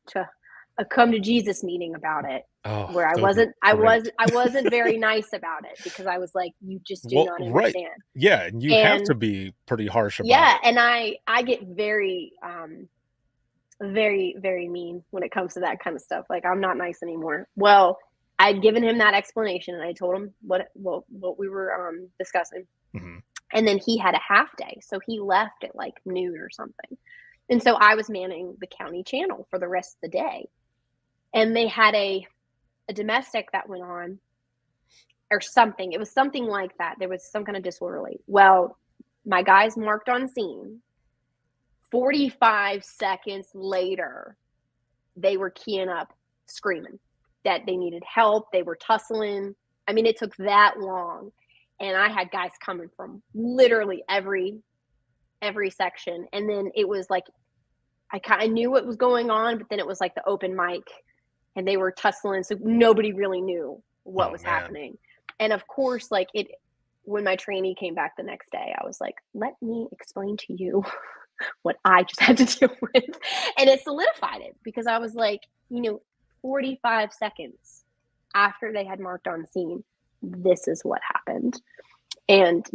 to Jesus meeting about it, Oh, where that would be I great. wasn't very nice about it because I was like, you just do Well, not right. understand. Yeah, and you have And to be pretty harsh about yeah, it. and I get very very, very mean when it comes to that kind of stuff. Like, I'm not nice anymore. Well, I'd given him that explanation and I told him what we were discussing. Mhm. And then he had a half day, so he left at like noon or something. And so I was manning the county channel for the rest of the day. And they had a domestic that went on or something. It was something like that. There was some kind of disorderly. Well, my guys marked on scene. 45 seconds later, they were keying up, screaming that they needed help. They were tussling. I mean, it took that long. And I had guys coming from literally every section. And then it was like, I kind of knew what was going on, but then it was like the open mic and they were tussling. So nobody really knew what Oh, was man. happening. And of course, like, when my trainee came back the next day, I was like, let me explain to you what I just had to deal with. And it solidified it because I was like, 45 seconds after they had marked on scene, this is what happened. And,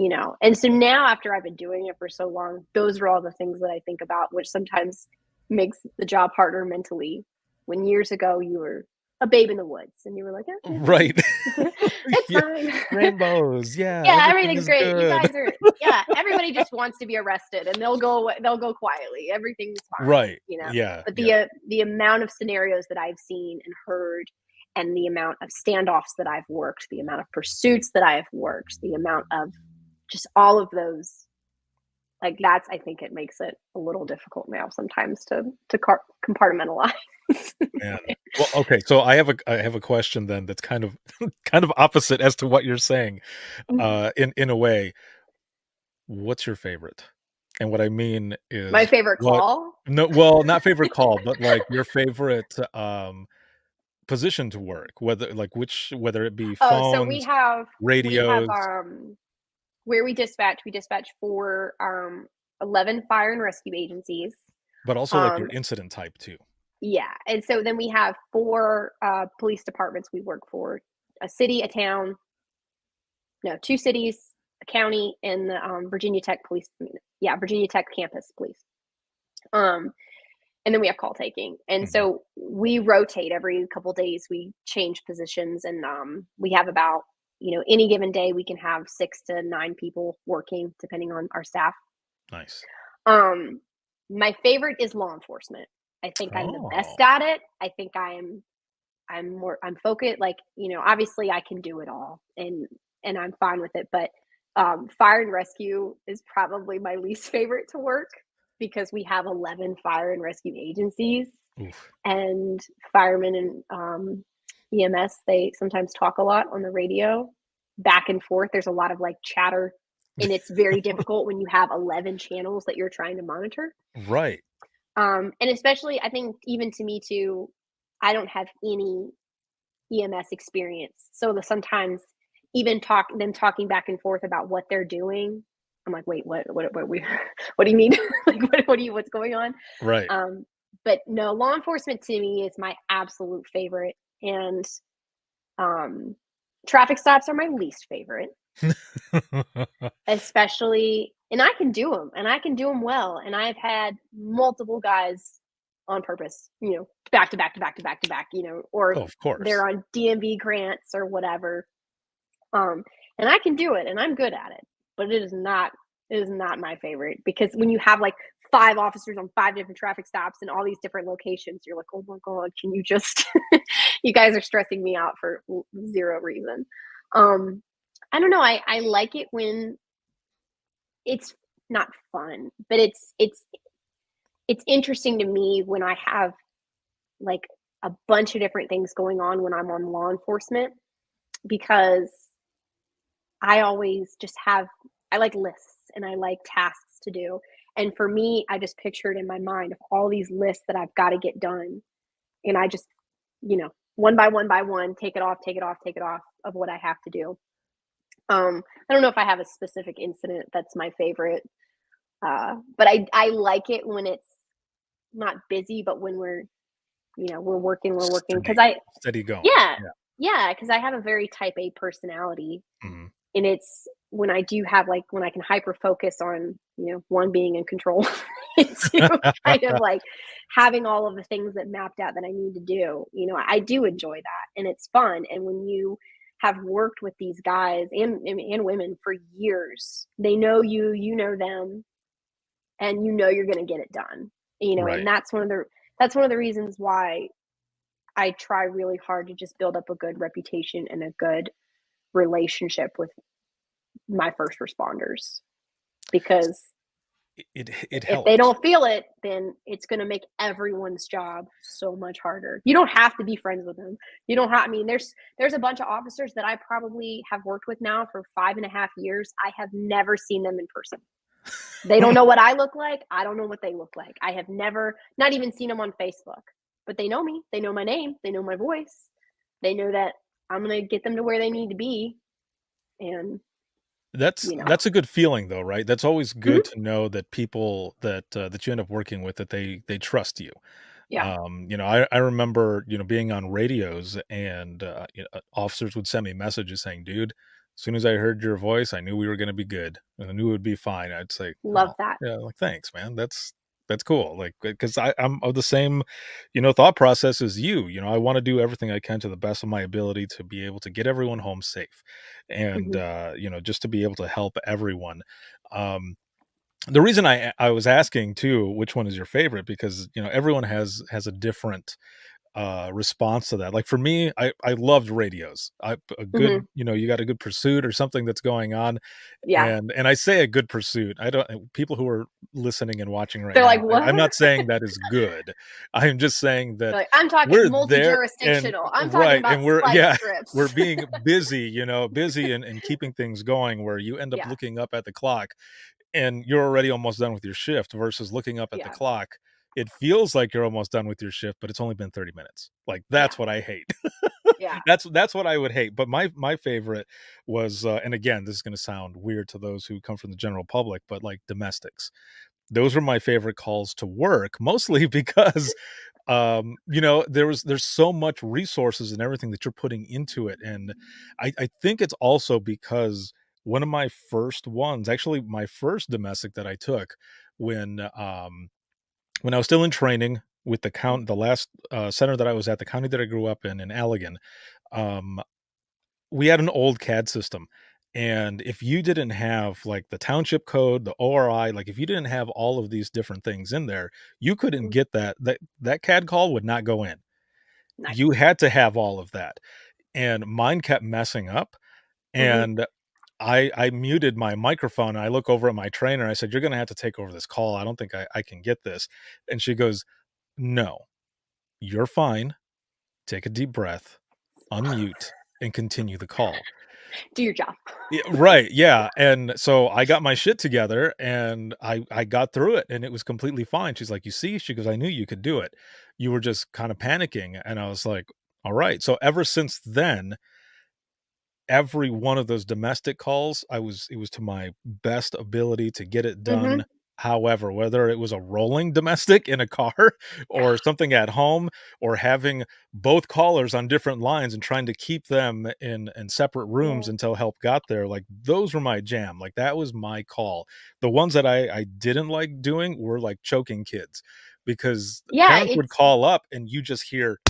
and so now after I've been doing it for so long, those are all the things that I think about, which sometimes makes the job harder mentally. When years ago you were a babe in the woods and you were like, oh, Right. it's Yeah. fine. Rainbows. Yeah, Yeah, everything everything's is great. You good. guys are, yeah, everybody just wants to be arrested and they'll go quietly. Everything's Right. fine. Yeah, But yeah. the amount of scenarios that I've seen and heard and the amount of standoffs that I've worked, the amount of pursuits that I've worked, the amount of just all of those, like, that's, I think it makes it a little difficult now sometimes to compartmentalize. Man. Well, okay, so I have a question then that's kind of kind of opposite as to what you're saying, in a way. What's your favorite? And what I mean My is favorite what call. no, well, not favorite call, but, like, your favorite, position to work? Whether it be Oh, so we phones, have radios, where we dispatch for 11 fire and rescue agencies. but also like your Um, incident type too. yeah, and so then we have 4 police departments we work for: a city, a town, no, 2 cities, a county, and the Virginia Tech police. Yeah, Virginia Tech campus police. Um, and then we have call taking, and Mhm. so we rotate every couple days. We change positions, and we have about, any given day we can have 6 to 9 people working depending on our staff. Nice. Um, my favorite is law enforcement. I think I'm the Oh, best at it. I think I'm focused. Like, obviously I can do it all, and I'm fine with it. But fire and rescue is probably my least favorite to work, because we have 11 fire and rescue agencies, oof. and firemen and EMS, they sometimes talk a lot on the radio back and forth. There's a lot of like chatter, and it's very difficult when you have 11 channels that you're trying to monitor. Right. And especially, I think, even to me too, I don't have any EMS experience. So sometimes even them talking back and forth about what they're doing, I'm like, wait, what we, what do you mean? Like, what's going on? Right. But no, law enforcement to me is my absolute favorite. And traffic stops are my least favorite, especially, and I can do them, and I can do them well. And I've had multiple guys on purpose, back to back to back to back to back, or Oh, of course. they're on DMV grants or whatever. And I can do it, and I'm good at it, but it is not my favorite, because when you have like 5 officers on 5 different traffic stops in all these different locations, you're like, oh my God, can you just, you guys are stressing me out for zero reason. I don't know. I like it when it's not fun, but it's interesting to me when I have like a bunch of different things going on when I'm on law enforcement, because I always just I like lists, and I like tasks to do. And for me, I just pictured in my mind of all these lists that I've got to get done. And I just, one by one, take it off of what I have to do. I don't know if I have a specific incident that's my favorite. But I like it when it's not busy, but when we're working, because Steady going. yeah, because I have a very type A personality. Mhm. And it's when I do have, like, when I can hyper focus on, one, being in control, and 2, kind of like having all of the things that mapped out that I need to do. I do enjoy that, and it's fun. And when you have worked with these guys and women for years, they know you, you know them, and you're going to get it done. Right. And that's one of the reasons why I try really hard to just build up a good reputation and a good relationship with my first responders, because It if helps. they don't feel it, then it's going to make everyone's job so much harder. You don't have to be friends with them. You don't have, I mean, there's a bunch of officers that I probably have worked with now for 5.5 years. I have never seen them in person. They don't know what I look like. I don't know what they look like. I have not even seen them on Facebook, but they know me. They know my name. They know my voice. They know that I'm going to get them to where they need to be. And That's a good feeling though, right? That's always Mhm. good to know that people that you end up working with, that they trust you. Yeah. I remember, being on radios, and officers would send me messages saying, "Dude, as soon as I heard your voice, I knew we were going to be good, and I knew it would be fine." I'd say, Love "Oh, that. yeah, like thanks, man. That's cool." Like, because I'm of the same, thought process as you. I want to do everything I can to the best of my ability to be able to get everyone home safe, and Mhm. just to be able to help everyone. The reason I was asking too, which one is your favorite, because everyone has a different response to that. Like for me, I loved radios. A good, Mhm. you got a good pursuit or something that's going on, Yeah. and I say a good pursuit. I don't, people who are listening and watching right They're now, like, I'm "What?" not saying that is good. I am just saying that They're like, "I'm talking we're there, and multi-jurisdictional. I'm talking right, about and we're spike yeah, we're strips." being busy, busy and keeping things going, where you end up Yeah. looking up at the clock and you're already almost done with your shift, versus looking up at the Yeah. clock it feels like you're almost done with your shift, but it's only been 30 minutes. Like, that's Yeah. what I hate. Yeah. That's what I would hate. But my favorite was, and again, this is going to sound weird to those who come from the general public, but like domestics. Those were my favorite calls to work, mostly because there's so much resources and everything that you're putting into it. And I think it's also because one of my first ones, actually my first domestic that I took when when I was still in training with the last center that I was at, the county that I grew up in Allegan, um, we had an old CAD system. And if you didn't have like the township code, the ORI, like if you didn't have all of these different things in there, you couldn't get that CAD call would not go in. Nice. You had to have all of that. And mine kept messing up. And I muted my microphone and I look over at my trainer. I said, "You're gonna have to take over this call. I don't think I can get this." And she goes, "No, you're fine. Take a deep breath, unmute, and continue the call." Do your job. Yeah, right, yeah, and so I got my shit together and I got through it and it was completely fine. She's like, "You see?" She goes, "I knew you could do it. You were just kind of panicking." And I was like, "All right." So ever since then, every one of those domestic calls, it was to my best ability to get it Mm-hmm. done. However, whether it was a rolling domestic in a car or something at home or having both callers on different lines and trying to keep them in separate rooms Yeah. until help got there, like those were my jam. Like that was my call. The ones that I didn't like doing were like choking kids because Yeah, parents would it's call up and you just hear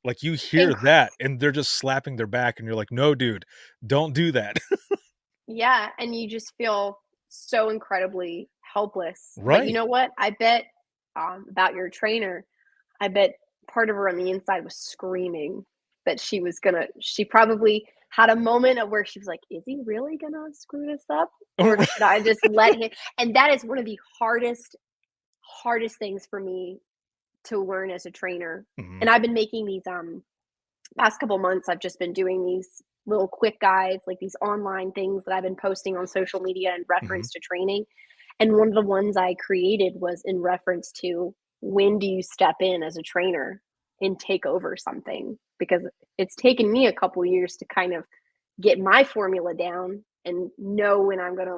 like, you hear inc that, and they're just slapping their back, and you're like, "No, dude, don't do that." yeah, and you just feel so incredibly helpless. But you Right. know what? I bet, about your trainer, I bet part of her on the inside was screaming that she probably had a moment of where she was like, "Is he really gonna screw this up? Or should I just let him?" And that is one of the hardest things for me to learn as a trainer. Mhm, And I've been making these, past couple months, I've just been doing these little quick guides, like these online things that I've been posting on social media in mhm. reference to training. And one of the ones I created was in reference to when do you step in as a trainer and take over something? Because it's taken me a couple years to kind of get my formula down and know when I'm going to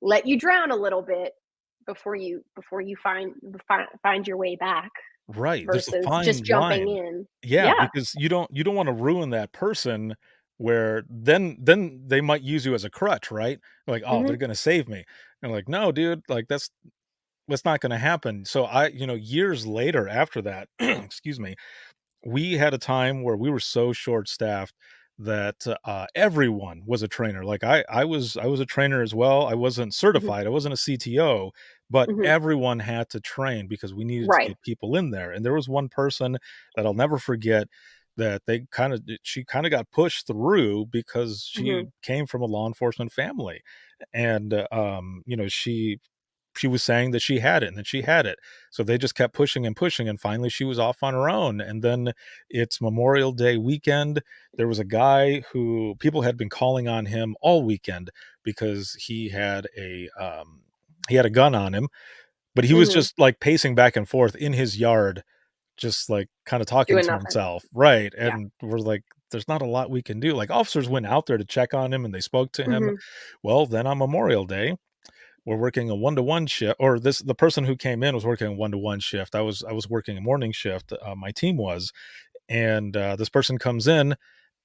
let you drown a little bit before you find your way back Right, there's a versus just fine jumping line. in. Yeah, Yeah. because you don't wanna ruin that person where then they might use you as a crutch, right? Like, "Oh, they're Mhm. gonna save me." And like, "No, dude, like, that's not gonna happen." So years later after that, excuse me, we had a time where we were so short staffed that everyone was a trainer. Like I was a trainer as well. I wasn't Mhm. certified. I wasn't a CTO, but Mhm. everyone had to train because we needed to Right. get people in there. And there was one person that I'll never forget that she kind of got pushed through because she Mhm. came from a law enforcement family. And she was saying that she had it and that she had it. So they just kept pushing and pushing. And finally she was off on her own. And then it's Memorial Day weekend. There was a guy who people had been calling on him all weekend because he had a gun on him, but he was Mhm. just like pacing back and forth in his yard, just like kind of talking Doing to nothing. himself. Right. Yeah. And we're like, there's not a lot we can do. Like officers went out there to check on him and they spoke to him. Mhm. Well, then on Memorial Day, we're working a one-to-one shift, or the person who came in was working a one-to-one shift. I was working a morning shift, my team was, and this person comes in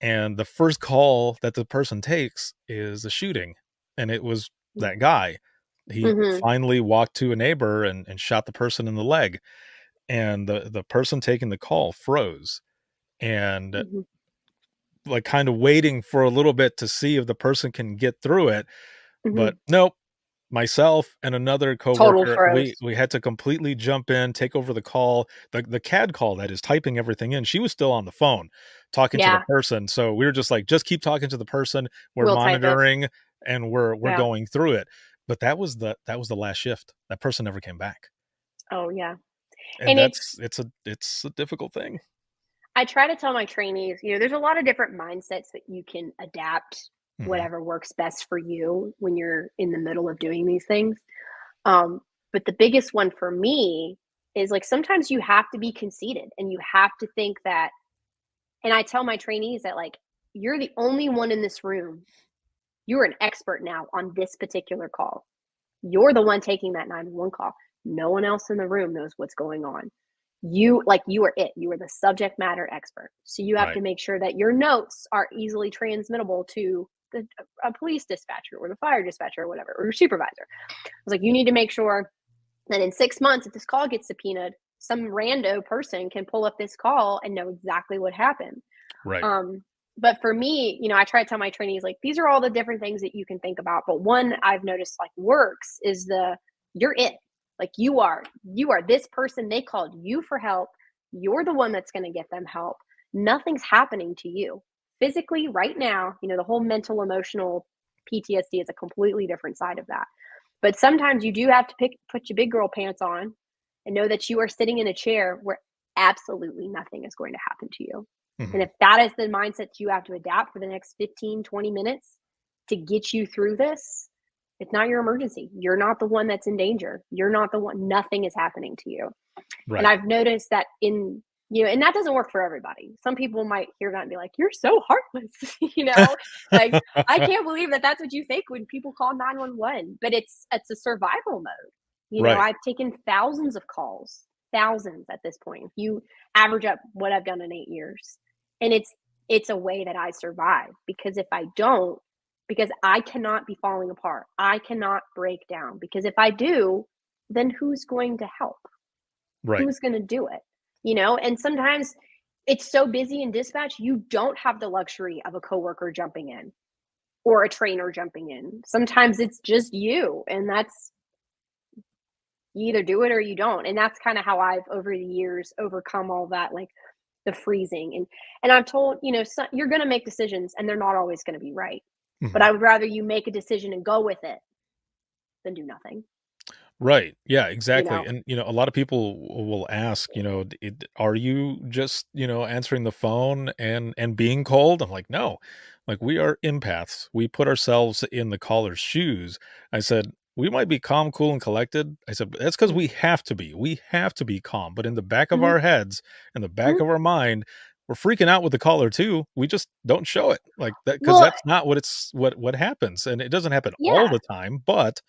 and the first call that the person takes is a shooting, and it was that guy. He Mhm. finally walked to a neighbor and shot the person in the leg, and the person taking the call froze and Mhm. like kind of waiting for a little bit to see if the person can get through it, but Mhm. nope. Myself and another Total coworker, froze. we had to completely jump in, take over the call, the CAD call that is typing everything in. She was still on the phone talking to the Yeah. person, so we were just like, "Just keep talking to the person, we're We'll type this. monitoring, and we're Yeah. going through it." But that was the last shift. That person never came back, Oh, yeah. and And it's a difficult thing. I try to tell my trainees, there's a lot of different mindsets that you can adapt Mhm, whatever works best for you when you're in the middle of doing these things. Um, but the biggest one for me is like sometimes you have to be conceited and you have to think that, and I tell my trainees that like, you're the only one in this room. You're an expert now on this particular call. You're the one taking that 911 call. No one else in the room knows what's going on. You are it. You are the subject matter expert. So you have to make sure that your notes are easily transmittable to a police dispatcher or the fire dispatcher or whatever, or your supervisor. I was like, you need to make sure that in 6 months, if this call gets subpoenaed, some rando person can pull up this call and know exactly what happened. Right. But for me, I try to tell my trainees, like, these are all the different things that you can think about. But one I've noticed like works is you're it. Like you are this person. They called you for help. You're the one that's going to get them help. Nothing's happening to you physically right now. The whole mental, emotional PTSD is a completely different side of that. But sometimes you do have to put your big girl pants on and know that you are sitting in a chair where absolutely nothing is going to happen to you. Mm-hmm. And if that is the mindset you have to adapt for the next 15, 20 minutes to get you through this, it's not your emergency. You're not the one that's in danger. You're not the one. Nothing is happening to you. Right. And I've noticed that and that doesn't work for everybody. Some people might hear that and be like, you're so heartless. Like, I can't believe that that's what you think when people call 911. But it's a survival mode. Right. I've taken thousands of calls, thousands at this point. If you average up what I've done in 8 years. And it's a way that I survive, because if I don't, because I cannot be falling apart. I cannot break down, because if I do, then who's going to help? Right. Who's going to do it? And sometimes it's so busy in dispatch, you don't have the luxury of a coworker jumping in or a trainer jumping in. Sometimes it's just you, and you either do it or you don't. And that's kind of how I've over the years overcome all that, like the freezing. And I'm told, you're going to make decisions and they're not always going to be right. Mm-hmm. But I would rather you make a decision and go with it than do nothing. Right. Yeah, exactly. And, a lot of people will ask, are you just, answering the phone and being cold? I'm like, no, like we are empaths. We put ourselves in the caller's shoes. I said, we might be calm, cool, and collected. I said, that's because we have to be. We have to be calm. But in the back of our heads, in the back of our mind, we're freaking out with the caller too. We just don't show it like that, because that's not what happens. And it doesn't happen all the time, but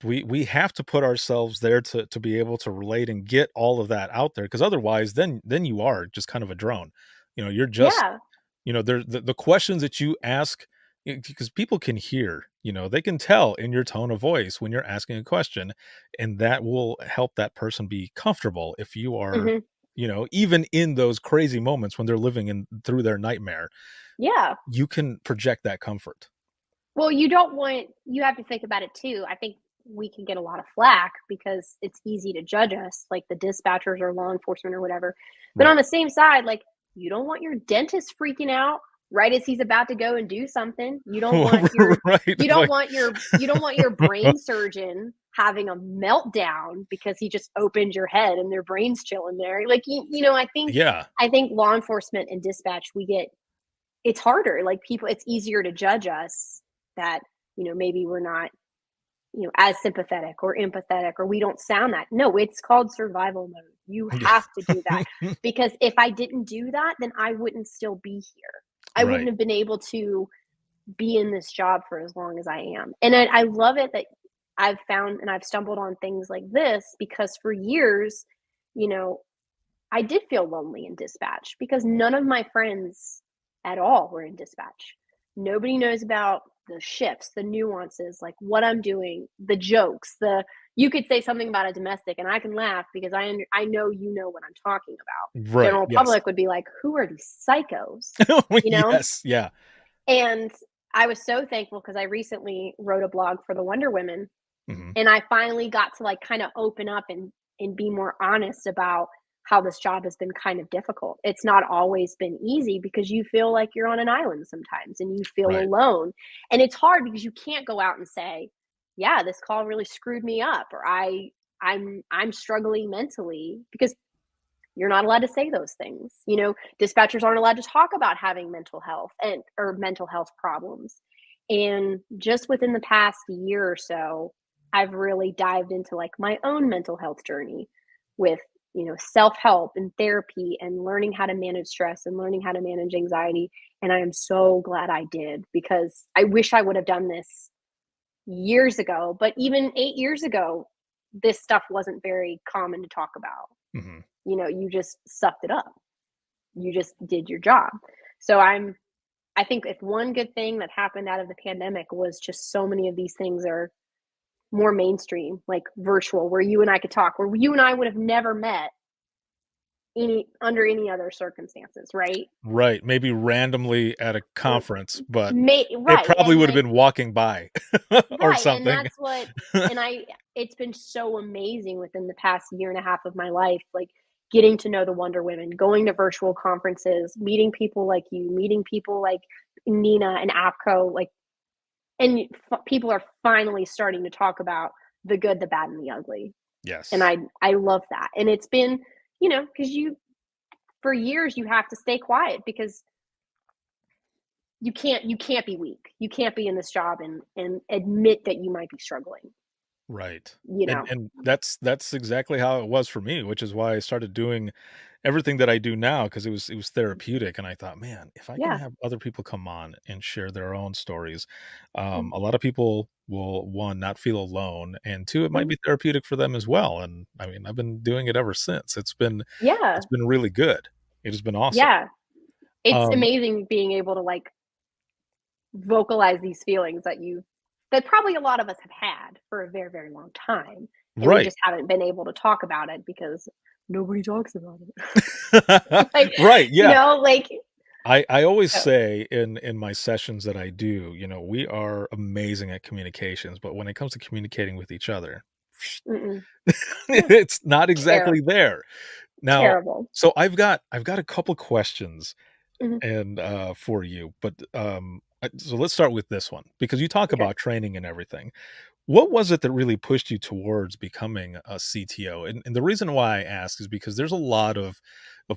we have to put ourselves there to be able to relate and get all of that out there, because otherwise then you are just kind of a drone. You're just the questions that you ask, because people can hear, they can tell in your tone of voice when you're asking a question, and that will help that person be comfortable if you are even in those crazy moments when they're living through their nightmare. You can project that comfort. Well, you have to think about it too. I think we can get a lot of flack because it's easy to judge us, like the dispatchers or law enforcement or whatever. But on the same side, like, you don't want your dentist freaking out right as he's about to go and do something. You don't want your brain surgeon having a meltdown because he just opened your head and their brain's chilling there. Like, I think law enforcement and dispatch, it's harder. Like, it's easier to judge us that, maybe we're not, as sympathetic or empathetic, or we don't sound that. No, it's called survival mode. You have to do that, because if I didn't do that, then I wouldn't still be here. I wouldn't have been able to be in this job for as long as I am. And I love it that I've found and I've stumbled on things like this, because for years, I did feel lonely in dispatch because none of my friends at all were in dispatch. Nobody knows about the shifts, the nuances, like what I'm doing, the jokes, you could say something about a domestic and I can laugh because I know what I'm talking about. Right. General public would be like, who are these psychos? Yes. Yeah. And I was so thankful because I recently wrote a blog for the Wonder Women, and I finally got to like kind of open up and be more honest about how this job has been kind of difficult. It's not always been easy because you feel like you're on an island sometimes and you feel alone. And it's hard because you can't go out and say, yeah, this call really screwed me up, or I'm struggling mentally, because you're not allowed to say those things. Dispatchers aren't allowed to talk about having mental health or mental health problems. And just within the past year or so, I've really dived into like my own mental health journey with, self-help and therapy and learning how to manage stress and learning how to manage anxiety. And I am so glad I did, because I wish I would have done this years ago, but even 8 years ago, this stuff wasn't very common to talk about. Hmm. You just sucked it up. You just did your job. So I think if one good thing that happened out of the pandemic was just so many of these things are more mainstream, like virtual, where you and I could talk, where you and I would have never met under any other circumstances, right? Right. Maybe randomly at a conference, but it Right. probably And would have like, been walking by or right. And something. that's what, and it's been so amazing within the past year and a half of my life, like getting to know the Wonder Women, going to virtual conferences, meeting people like you, meeting people like Nina and APCO, like, and people are finally starting to talk about the good, the bad, and the ugly. Yes. And I love that. And it's been, because for years you have to stay quiet, because you can't be weak. You can't be in this job and admit that you might be struggling. Right. You know. And that's exactly how it was for me, which is why I started doing everything that I do now, because it was therapeutic, and I thought, man, if I can Yeah. have other people come on and share their own stories, Mhm. a lot of people will, one, not feel alone, and two, it might Mhm. be therapeutic for them as well. And I mean, I've been doing it ever since. Yeah. It's been really good. It has been awesome. Yeah. It's Um, amazing being able to like vocalize these feelings that probably a lot of us have had for a very, very long time. And we right. just haven't been able to talk about it because nobody talks about it. Like, Right. Yeah. like, I always so, say in my sessions that I do, we are amazing at communications, but when it comes to communicating with each other, mm-mm. Yeah. it's not exactly there. Now, Terrible. so I've got a couple questions Mhm. and for you, but so let's start with this one, because you talk Okay. about training and everything. What was it that really pushed you towards becoming a CTO? And the reason why I ask is because there's a lot of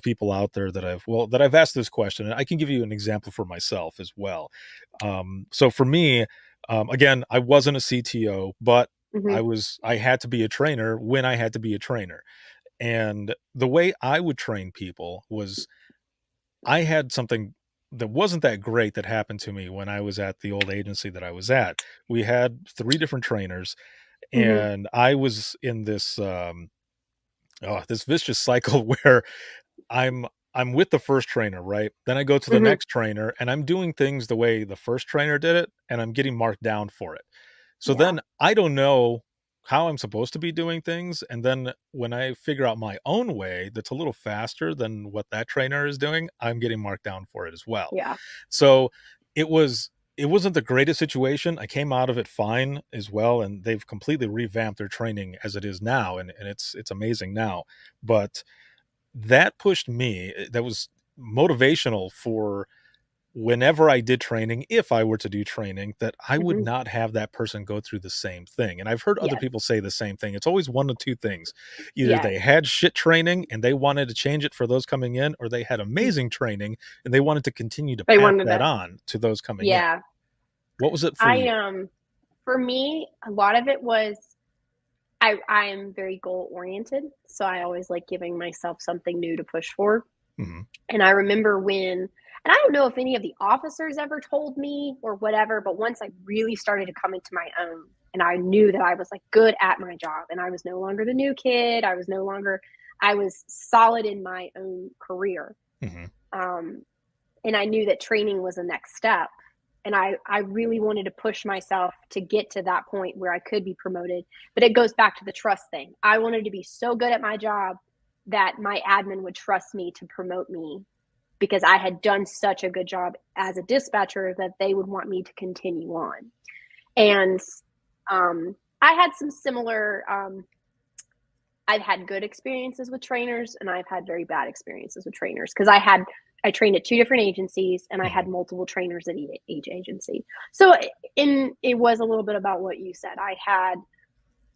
people out there that I've asked this question, and I can give you an example for myself as well. So for me, again, I wasn't a CTO, but Mhm. I had to be a trainer when I had to be a trainer. And the way I would train people was, I had something that wasn't that great that happened to me when I was at the old agency that I was at. We had 3 different trainers, Mhm. and I was in this vicious cycle where I'm with the first trainer, right? Then I go to the Mhm. next trainer, and I'm doing things the way the first trainer did it, and I'm getting marked down for it. So Yeah. then I don't know how I'm supposed to be doing things, and then when I figure out my own way that's a little faster than what that trainer is doing, I'm getting marked down for it as well. Yeah. So it wasn't the greatest situation. I came out of it fine as well, and they've completely revamped their training as it is now, and it's amazing now. But that pushed me, that was motivational for whenever I did training, if I were to do training, that I would Mhm. not have that person go through the same thing. And I've heard other people Yes. say the same thing. It's always one of two things. Either Yes. they had shit training and they wanted to change it for those coming in, or they had amazing training and they wanted to continue to They pass wanted that to. on to those coming in. Yeah. What was it for I you? For me, a lot of it was I am very goal oriented, so I always like giving myself something new to push for. Mhm. And I remember and I don't know if any of the officers ever told me or whatever, but once I really started to come into my own and I knew that I was like good at my job and I was no longer the new kid, I was solid in my own career. Mhm. Um, and I knew that training was the next step. And I really wanted to push myself to get to that point where I could be promoted. But it goes back to the trust thing. I wanted to be so good at my job that my admin would trust me to promote me because I had done such a good job as a dispatcher that they would want me to continue on. And I had some similar, I've had good experiences with trainers and I've had very bad experiences with trainers because I trained at 2 different agencies and I had Mhm. multiple trainers at each agency. So it was a little bit about what you said. I'm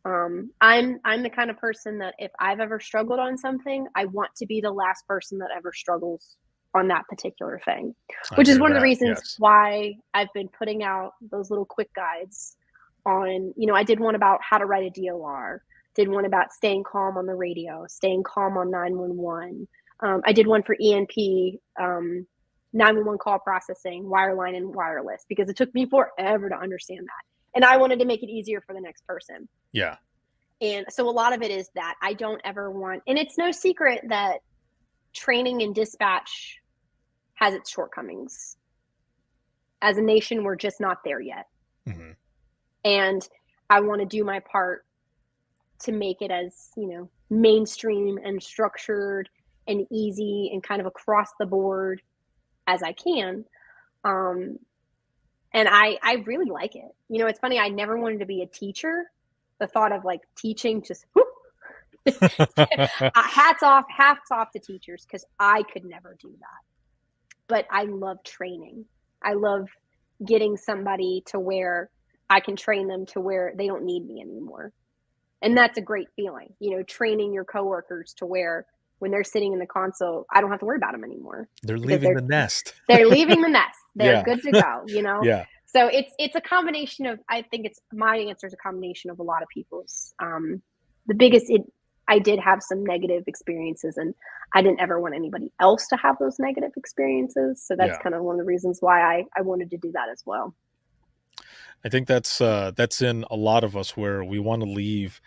the kind of person that if I've ever struggled on something, I want to be the last person that ever struggles on that particular thing, I which is hear one of the that. reasons Yes. why I've been putting out those little quick guides on, I did one about how to write a DOR, did one about staying calm on the radio, staying calm on 911. I did one for ENP, 911 call processing, wireline and wireless, because it took me forever to understand that. And I wanted to make it easier for the next person. Yeah. And so a lot of it is that I don't ever want, and it's no secret that training and dispatch has its shortcomings. As a nation, we're just not there yet. Mm-hmm. And I want to do my part to make it as, mainstream and structured and easy and kind of across the board as I can. And I really like it. It's funny, I never wanted to be a teacher. The thought of like teaching just hats off to teachers, because I could never do that. But I love training. I love getting somebody to where I can train them to where they don't need me anymore. And that's a great feeling, training your coworkers to where when they're sitting in the console, I don't have to worry about them anymore. They're leaving the nest. They're leaving the nest. They're Yeah. good to go, Yeah. So it's a combination of, I think my answer is a combination of a lot of people's. The biggest, I did have some negative experiences, and I didn't ever want anybody else to have those negative experiences. So that's kind of one of the reasons why I wanted to do that as well. I think that's in a lot of us, where we want to leave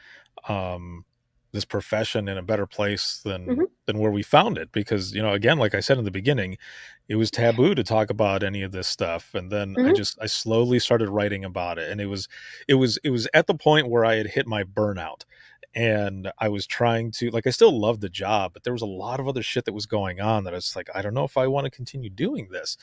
this profession in a better place than where we found it, because again, like I said in the beginning, it was taboo to talk about any of this stuff. And then I slowly started writing about it, and it was at the point where I had hit my burnout, and I was trying to, like, I still loved the job, but there was a lot of other shit that was going on that I was like, I don't know if I want to continue doing this.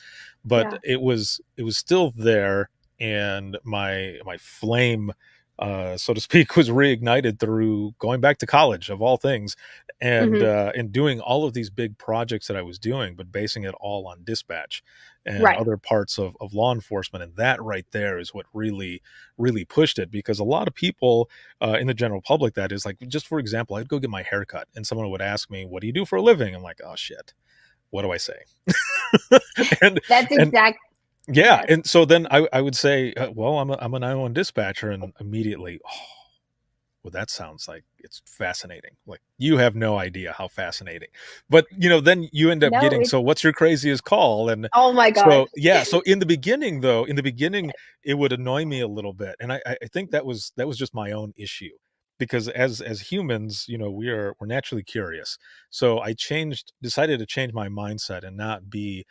But it was still there, and my flame, so to speak, was reignited through going back to college, of all things, and doing all of these big projects that I was doing, but basing it all on dispatch and other parts of law enforcement. And that right there is what really, really pushed it, because a lot of people in the general public, that is, like, just for example, I'd go get my hair cut and someone would ask me, what do you do for a living? I'm like, oh shit, what do I say? That's exactly. Yeah. And so then I would say, well, I'm a 911 dispatcher, and immediately, well, that sounds like it's fascinating. Like, you have no idea how fascinating. But, then you end up getting, so what's your craziest call? And oh my God. So, yeah. So in the beginning, it would annoy me a little bit. And I think that was just my own issue, because as humans, we're naturally curious. So I decided to change my mindset and not be,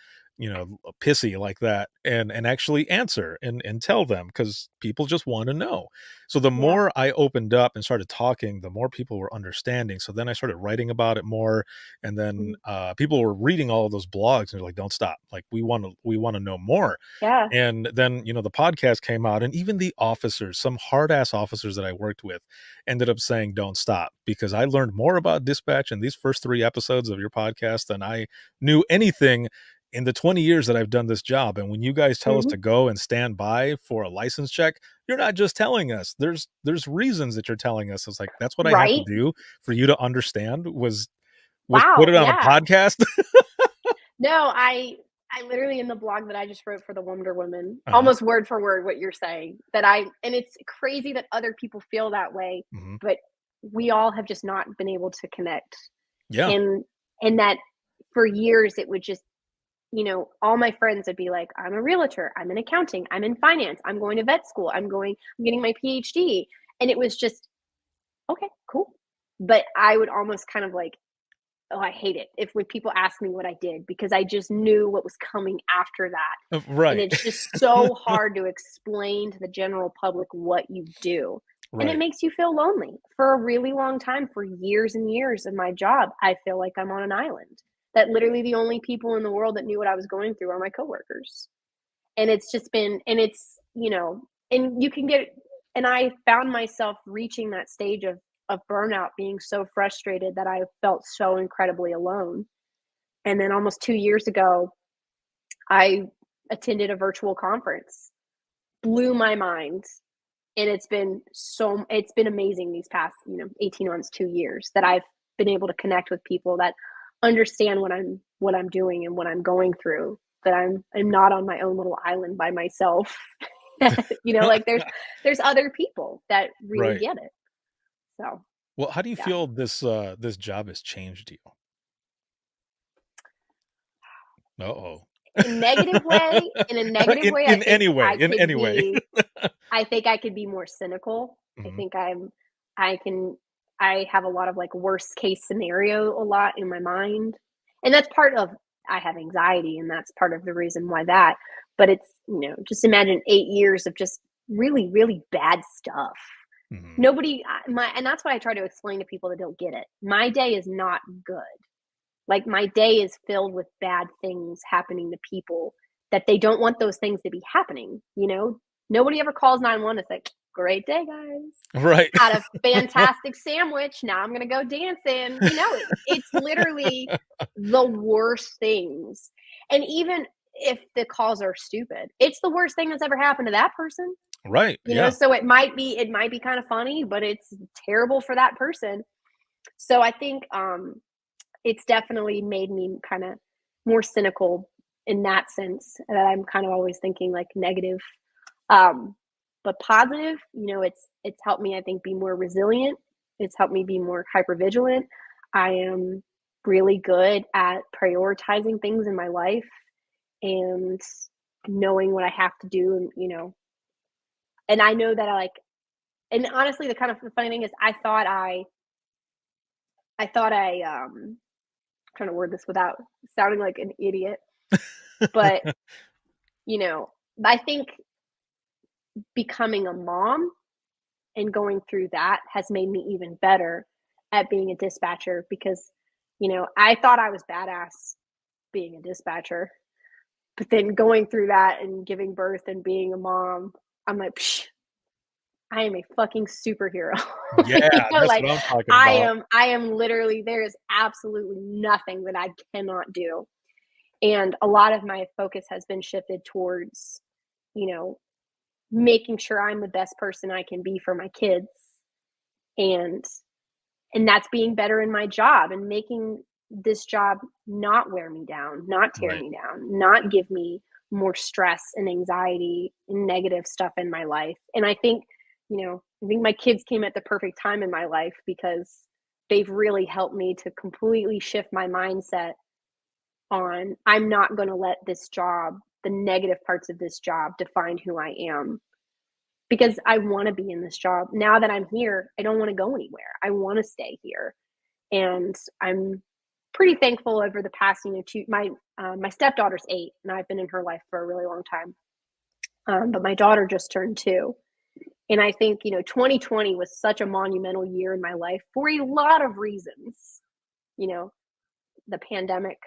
pissy like that, and actually answer and tell them, because people just want to know. So the more I opened up and started talking, the more people were understanding. So then I started writing about it more, and then people were reading all of those blogs, and they're like, don't stop, like, we want to know more. And then the podcast came out, and even the officers, some hard ass officers that I worked with, ended up saying don't stop, because I learned more about dispatch in these first 3 episodes of your podcast than I knew anything in the 20 years that I've done this job. And when you guys tell us to go and stand by for a license check, you're not just telling us. There's reasons that you're telling us. It's like, that's what I have to do for you to understand, was put it on a podcast. No, I literally, in the blog that I just wrote for the Wonder Woman, almost word for word what you're saying, and it's crazy that other people feel that way, but we all have just not been able to connect. Yeah. And that for years it would just, all my friends would be like, I'm a realtor, I'm in accounting, I'm in finance, I'm going to vet school, I'm getting my PhD. And it was just, okay, cool. But I would almost kind of like, oh, I hate it when people ask me what I did, because I just knew what was coming after that. Right. And it's just so hard to explain to the general public what you do. Right. And it makes you feel lonely. For a really long time, for years and years of my job, I feel like I'm on an island. That literally the only people in the world that knew what I was going through are my coworkers. And it's just been, and it's, and you can get, and I found myself reaching that stage of burnout, being so frustrated that I felt so incredibly alone. And then almost 2 years ago, I attended a virtual conference, blew my mind. And it's been amazing these past, 18 months, 2 years, that I've been able to connect with people that understand what I'm doing and what I'm going through, that I'm not on my own little island by myself. Like there's other people that really Right. get it. So Well, how do you yeah. feel this job has changed you? Uh-oh. In negative way, in a negative way, In any way, in any way. I think I could be more cynical. I Mhm. think I can, I have a lot of like worst case scenario a lot in my mind. And that's part of, I have anxiety and that's part of the reason why that, but it's, just imagine 8 years of just really, really bad stuff. Mhm. Nobody, and that's what I try to explain to people that don't get it. My day is not good. Like my day is filled with bad things happening to people that they don't want those things to be happening. Nobody ever calls 911 and say, "Great day, guys. Right. Had a fantastic sandwich. Now I'm gonna go dancing." It's literally the worst things. And even if the calls are stupid, it's the worst thing that's ever happened to that person. Right, yeah. So it might be kind of funny, but it's terrible for that person. So I think it's definitely made me kind of more cynical in that sense, that I'm kind of always thinking like negative. But positive, it's helped me, I think, be more resilient. It's helped me be more hyper vigilant. I am really good at prioritizing things in my life and knowing what I have to do, and I know that and honestly, the funny thing is, I thought trying to word this without sounding like an idiot, but you know, I think becoming a mom and going through that has made me even better at being a dispatcher because, I thought I was badass being a dispatcher, but then going through that and giving birth and being a mom, I'm like, psh, I am a fucking superhero. Yeah, that's Like what I'm talking I about. am, I am literally, there is absolutely nothing that I cannot do. And a lot of my focus has been shifted towards, you know, making sure I'm the best person I can be for my kids. And that's being better in my job and making this job not wear me down, not tear Right. me down, not give me more stress and anxiety and negative stuff in my life. And I think my kids came at the perfect time in my life because they've really helped me to completely shift my mindset on I'm not going to let this job, the negative parts of this job, define who I am because I want to be in this job. Now that I'm here, I don't want to go anywhere. I want to stay here. And I'm pretty thankful over the past, my stepdaughter's 8 and I've been in her life for a really long time. But my daughter just turned 2. And I think, 2020 was such a monumental year in my life for a lot of reasons. You know, the pandemic,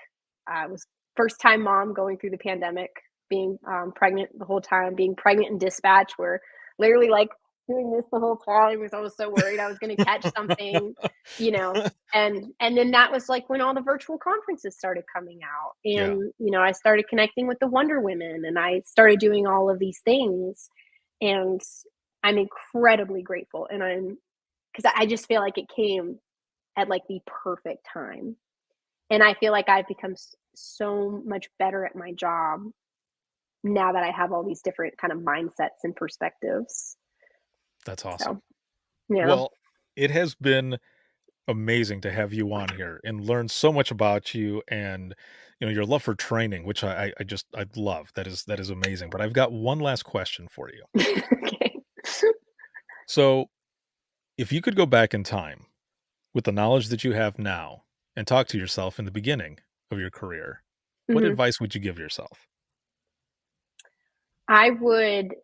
was first time mom going through the pandemic, being pregnant the whole time, being pregnant in dispatch, where literally like doing this the whole time because I was so worried I was going to catch something, and then that was like when all the virtual conferences started coming out, Yeah. and I started connecting with the Wonder Women, and I started doing all of these things, and I'm incredibly grateful, and because I just feel like it came at like the perfect time. And I feel like I've become so much better at my job now that I have all these different kind of mindsets and perspectives. That's So, awesome. yeah. Well, it has been amazing to have you on here and learn so much about you and your love for training, which I love. That is amazing. But I've got one last question for you. Okay. So if you could go back in time with the knowledge that you have now and talk to yourself in the beginning of your career, what Mhm. advice would you give yourself? I would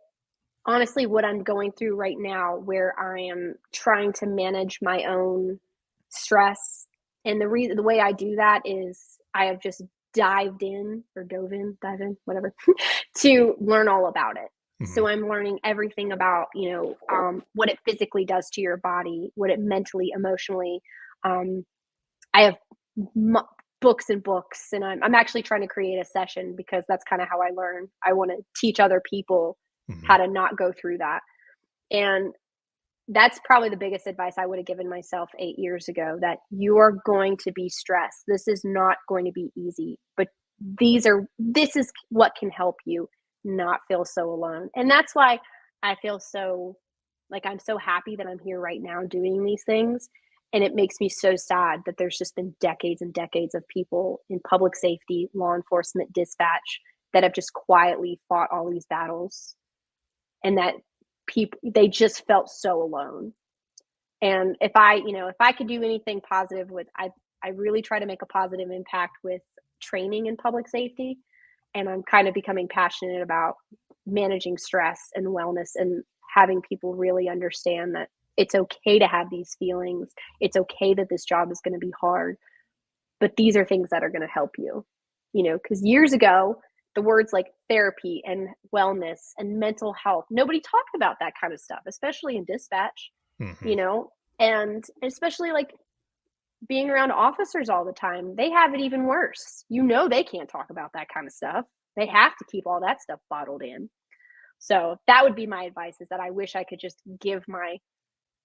honestly, what I'm going through right now, where I am trying to manage my own stress. And the way I do that is I have just dive in, whatever, to learn all about it. Mhm. So I'm learning everything about, what it physically does to your body, what it mentally, emotionally. Um, I have m- books and books, and I'm actually trying to create a session because that's kind of how I learn. I want to teach other people how Mhm. to not go through that. And that's probably the biggest advice I would have given myself 8 years ago, that you are going to be stressed. This is not going to be easy, but this is what can help you. not feel so alone. And that's why I feel so like I'm so happy that I'm here right now doing these things. And it makes me so sad that there's just been decades and decades of people in public safety, law enforcement, dispatch that have just quietly fought all these battles, and that people, they just felt so alone. And if I could do anything positive with, I really try to make a positive impact with training in public safety. And I'm kind of becoming passionate about managing stress and wellness and having people really understand that it's okay to have these feelings. It's okay that this job is going to be hard, but these are things that are going to help you, because years ago, the words like therapy and wellness and mental health, nobody talked about that kind of stuff, especially in dispatch, and especially like being around officers all the time, they have it even worse. They can't talk about that kind of stuff. They have to keep all that stuff bottled in. So that would be my advice, is that I wish I could just give my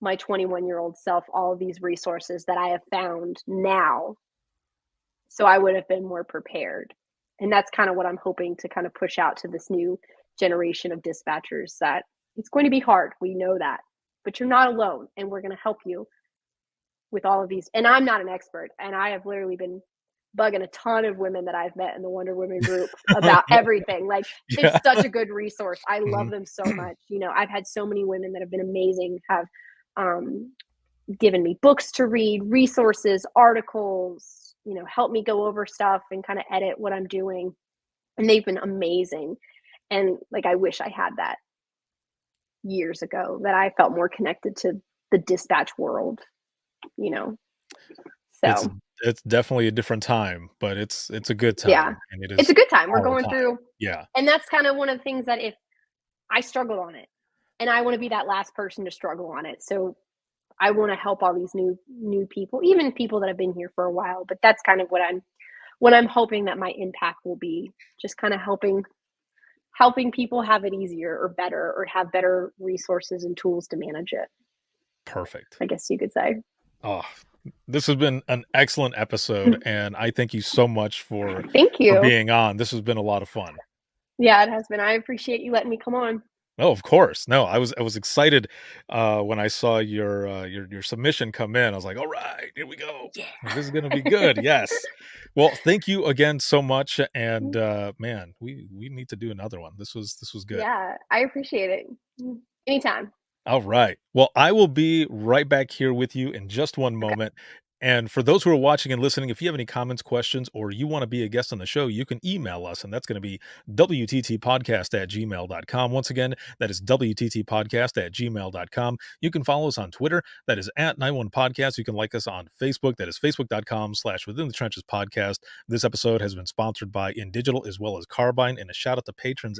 21-year-old self all of these resources that I have found now, so I would have been more prepared. And that's kind of what I'm hoping to kind of push out to this new generation of dispatchers, that it's going to be hard. We know that, but you're not alone, and we're going to help you with all of these. And I'm not an expert, and I have literally been bugging a ton of women that I've met in the Wonder Women group about everything. Like, it's such a good resource. I love them so much. I've had so many women that have been amazing, have given me books to read, resources, articles, help me go over stuff and kind of edit what I'm doing. And they've been amazing. And like, I wish I had that years ago, that I felt more connected to the dispatch world, So It's definitely a different time, but it's a good time. Yeah, and it's a good time. We're going time. through. Yeah. And that's kind of one of the things that, if I struggled on it, and I want to be that last person to struggle on it. So I want to help all these new people, even people that have been here for a while. But that's kind of what I'm hoping that my impact will be, just kind of helping people have it easier or better, or have better resources and tools to manage it. Perfect. I guess you could say. Oh, this has been an excellent episode, and I thank you so much for Thank you for being on. This has been a lot of fun. Yeah, it has been. I appreciate you letting me come on. Oh, of course. No, I was excited when I saw your submission come in. I was like, all right, here we go. Yeah. This is gonna be good. Yes. Well, thank you again so much. And man, we need to do another one. This was good. Yeah, I appreciate it. Anytime. All right. Well, I will be right back here with you in just one moment. And for those who are watching and listening, if you have any comments, questions, or you want to be a guest on the show, you can email us, and that's going to be wttpodcast@gmail.com. Once again, that is wttpodcast@gmail.com. You can follow us on Twitter. That is @91podcast. You can like us on Facebook. That is facebook.com/Within the Trenches podcast. This episode has been sponsored by InDigital as well as Carbine. And a shout out to patrons.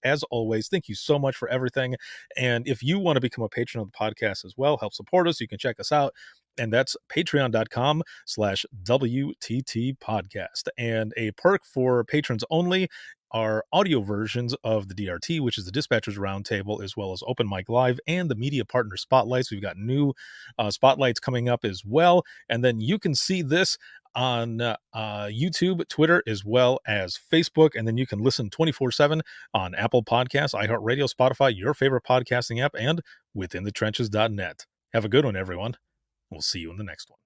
As always, thank you so much for everything. And if you want to become a patron of the podcast as well, help support us, you can check us out. And that's patreon.com/WTT podcast. And a perk for patrons only are audio versions of the DRT, which is the Dispatchers Roundtable, as well as Open Mic Live and the Media Partner Spotlights. We've got new spotlights coming up as well. And then you can see this on YouTube, Twitter, as well as Facebook. And then you can listen 24/7 on Apple Podcasts, iHeartRadio, Spotify, your favorite podcasting app, and within the trenches.net. Have a good one, everyone. We'll see you in the next one.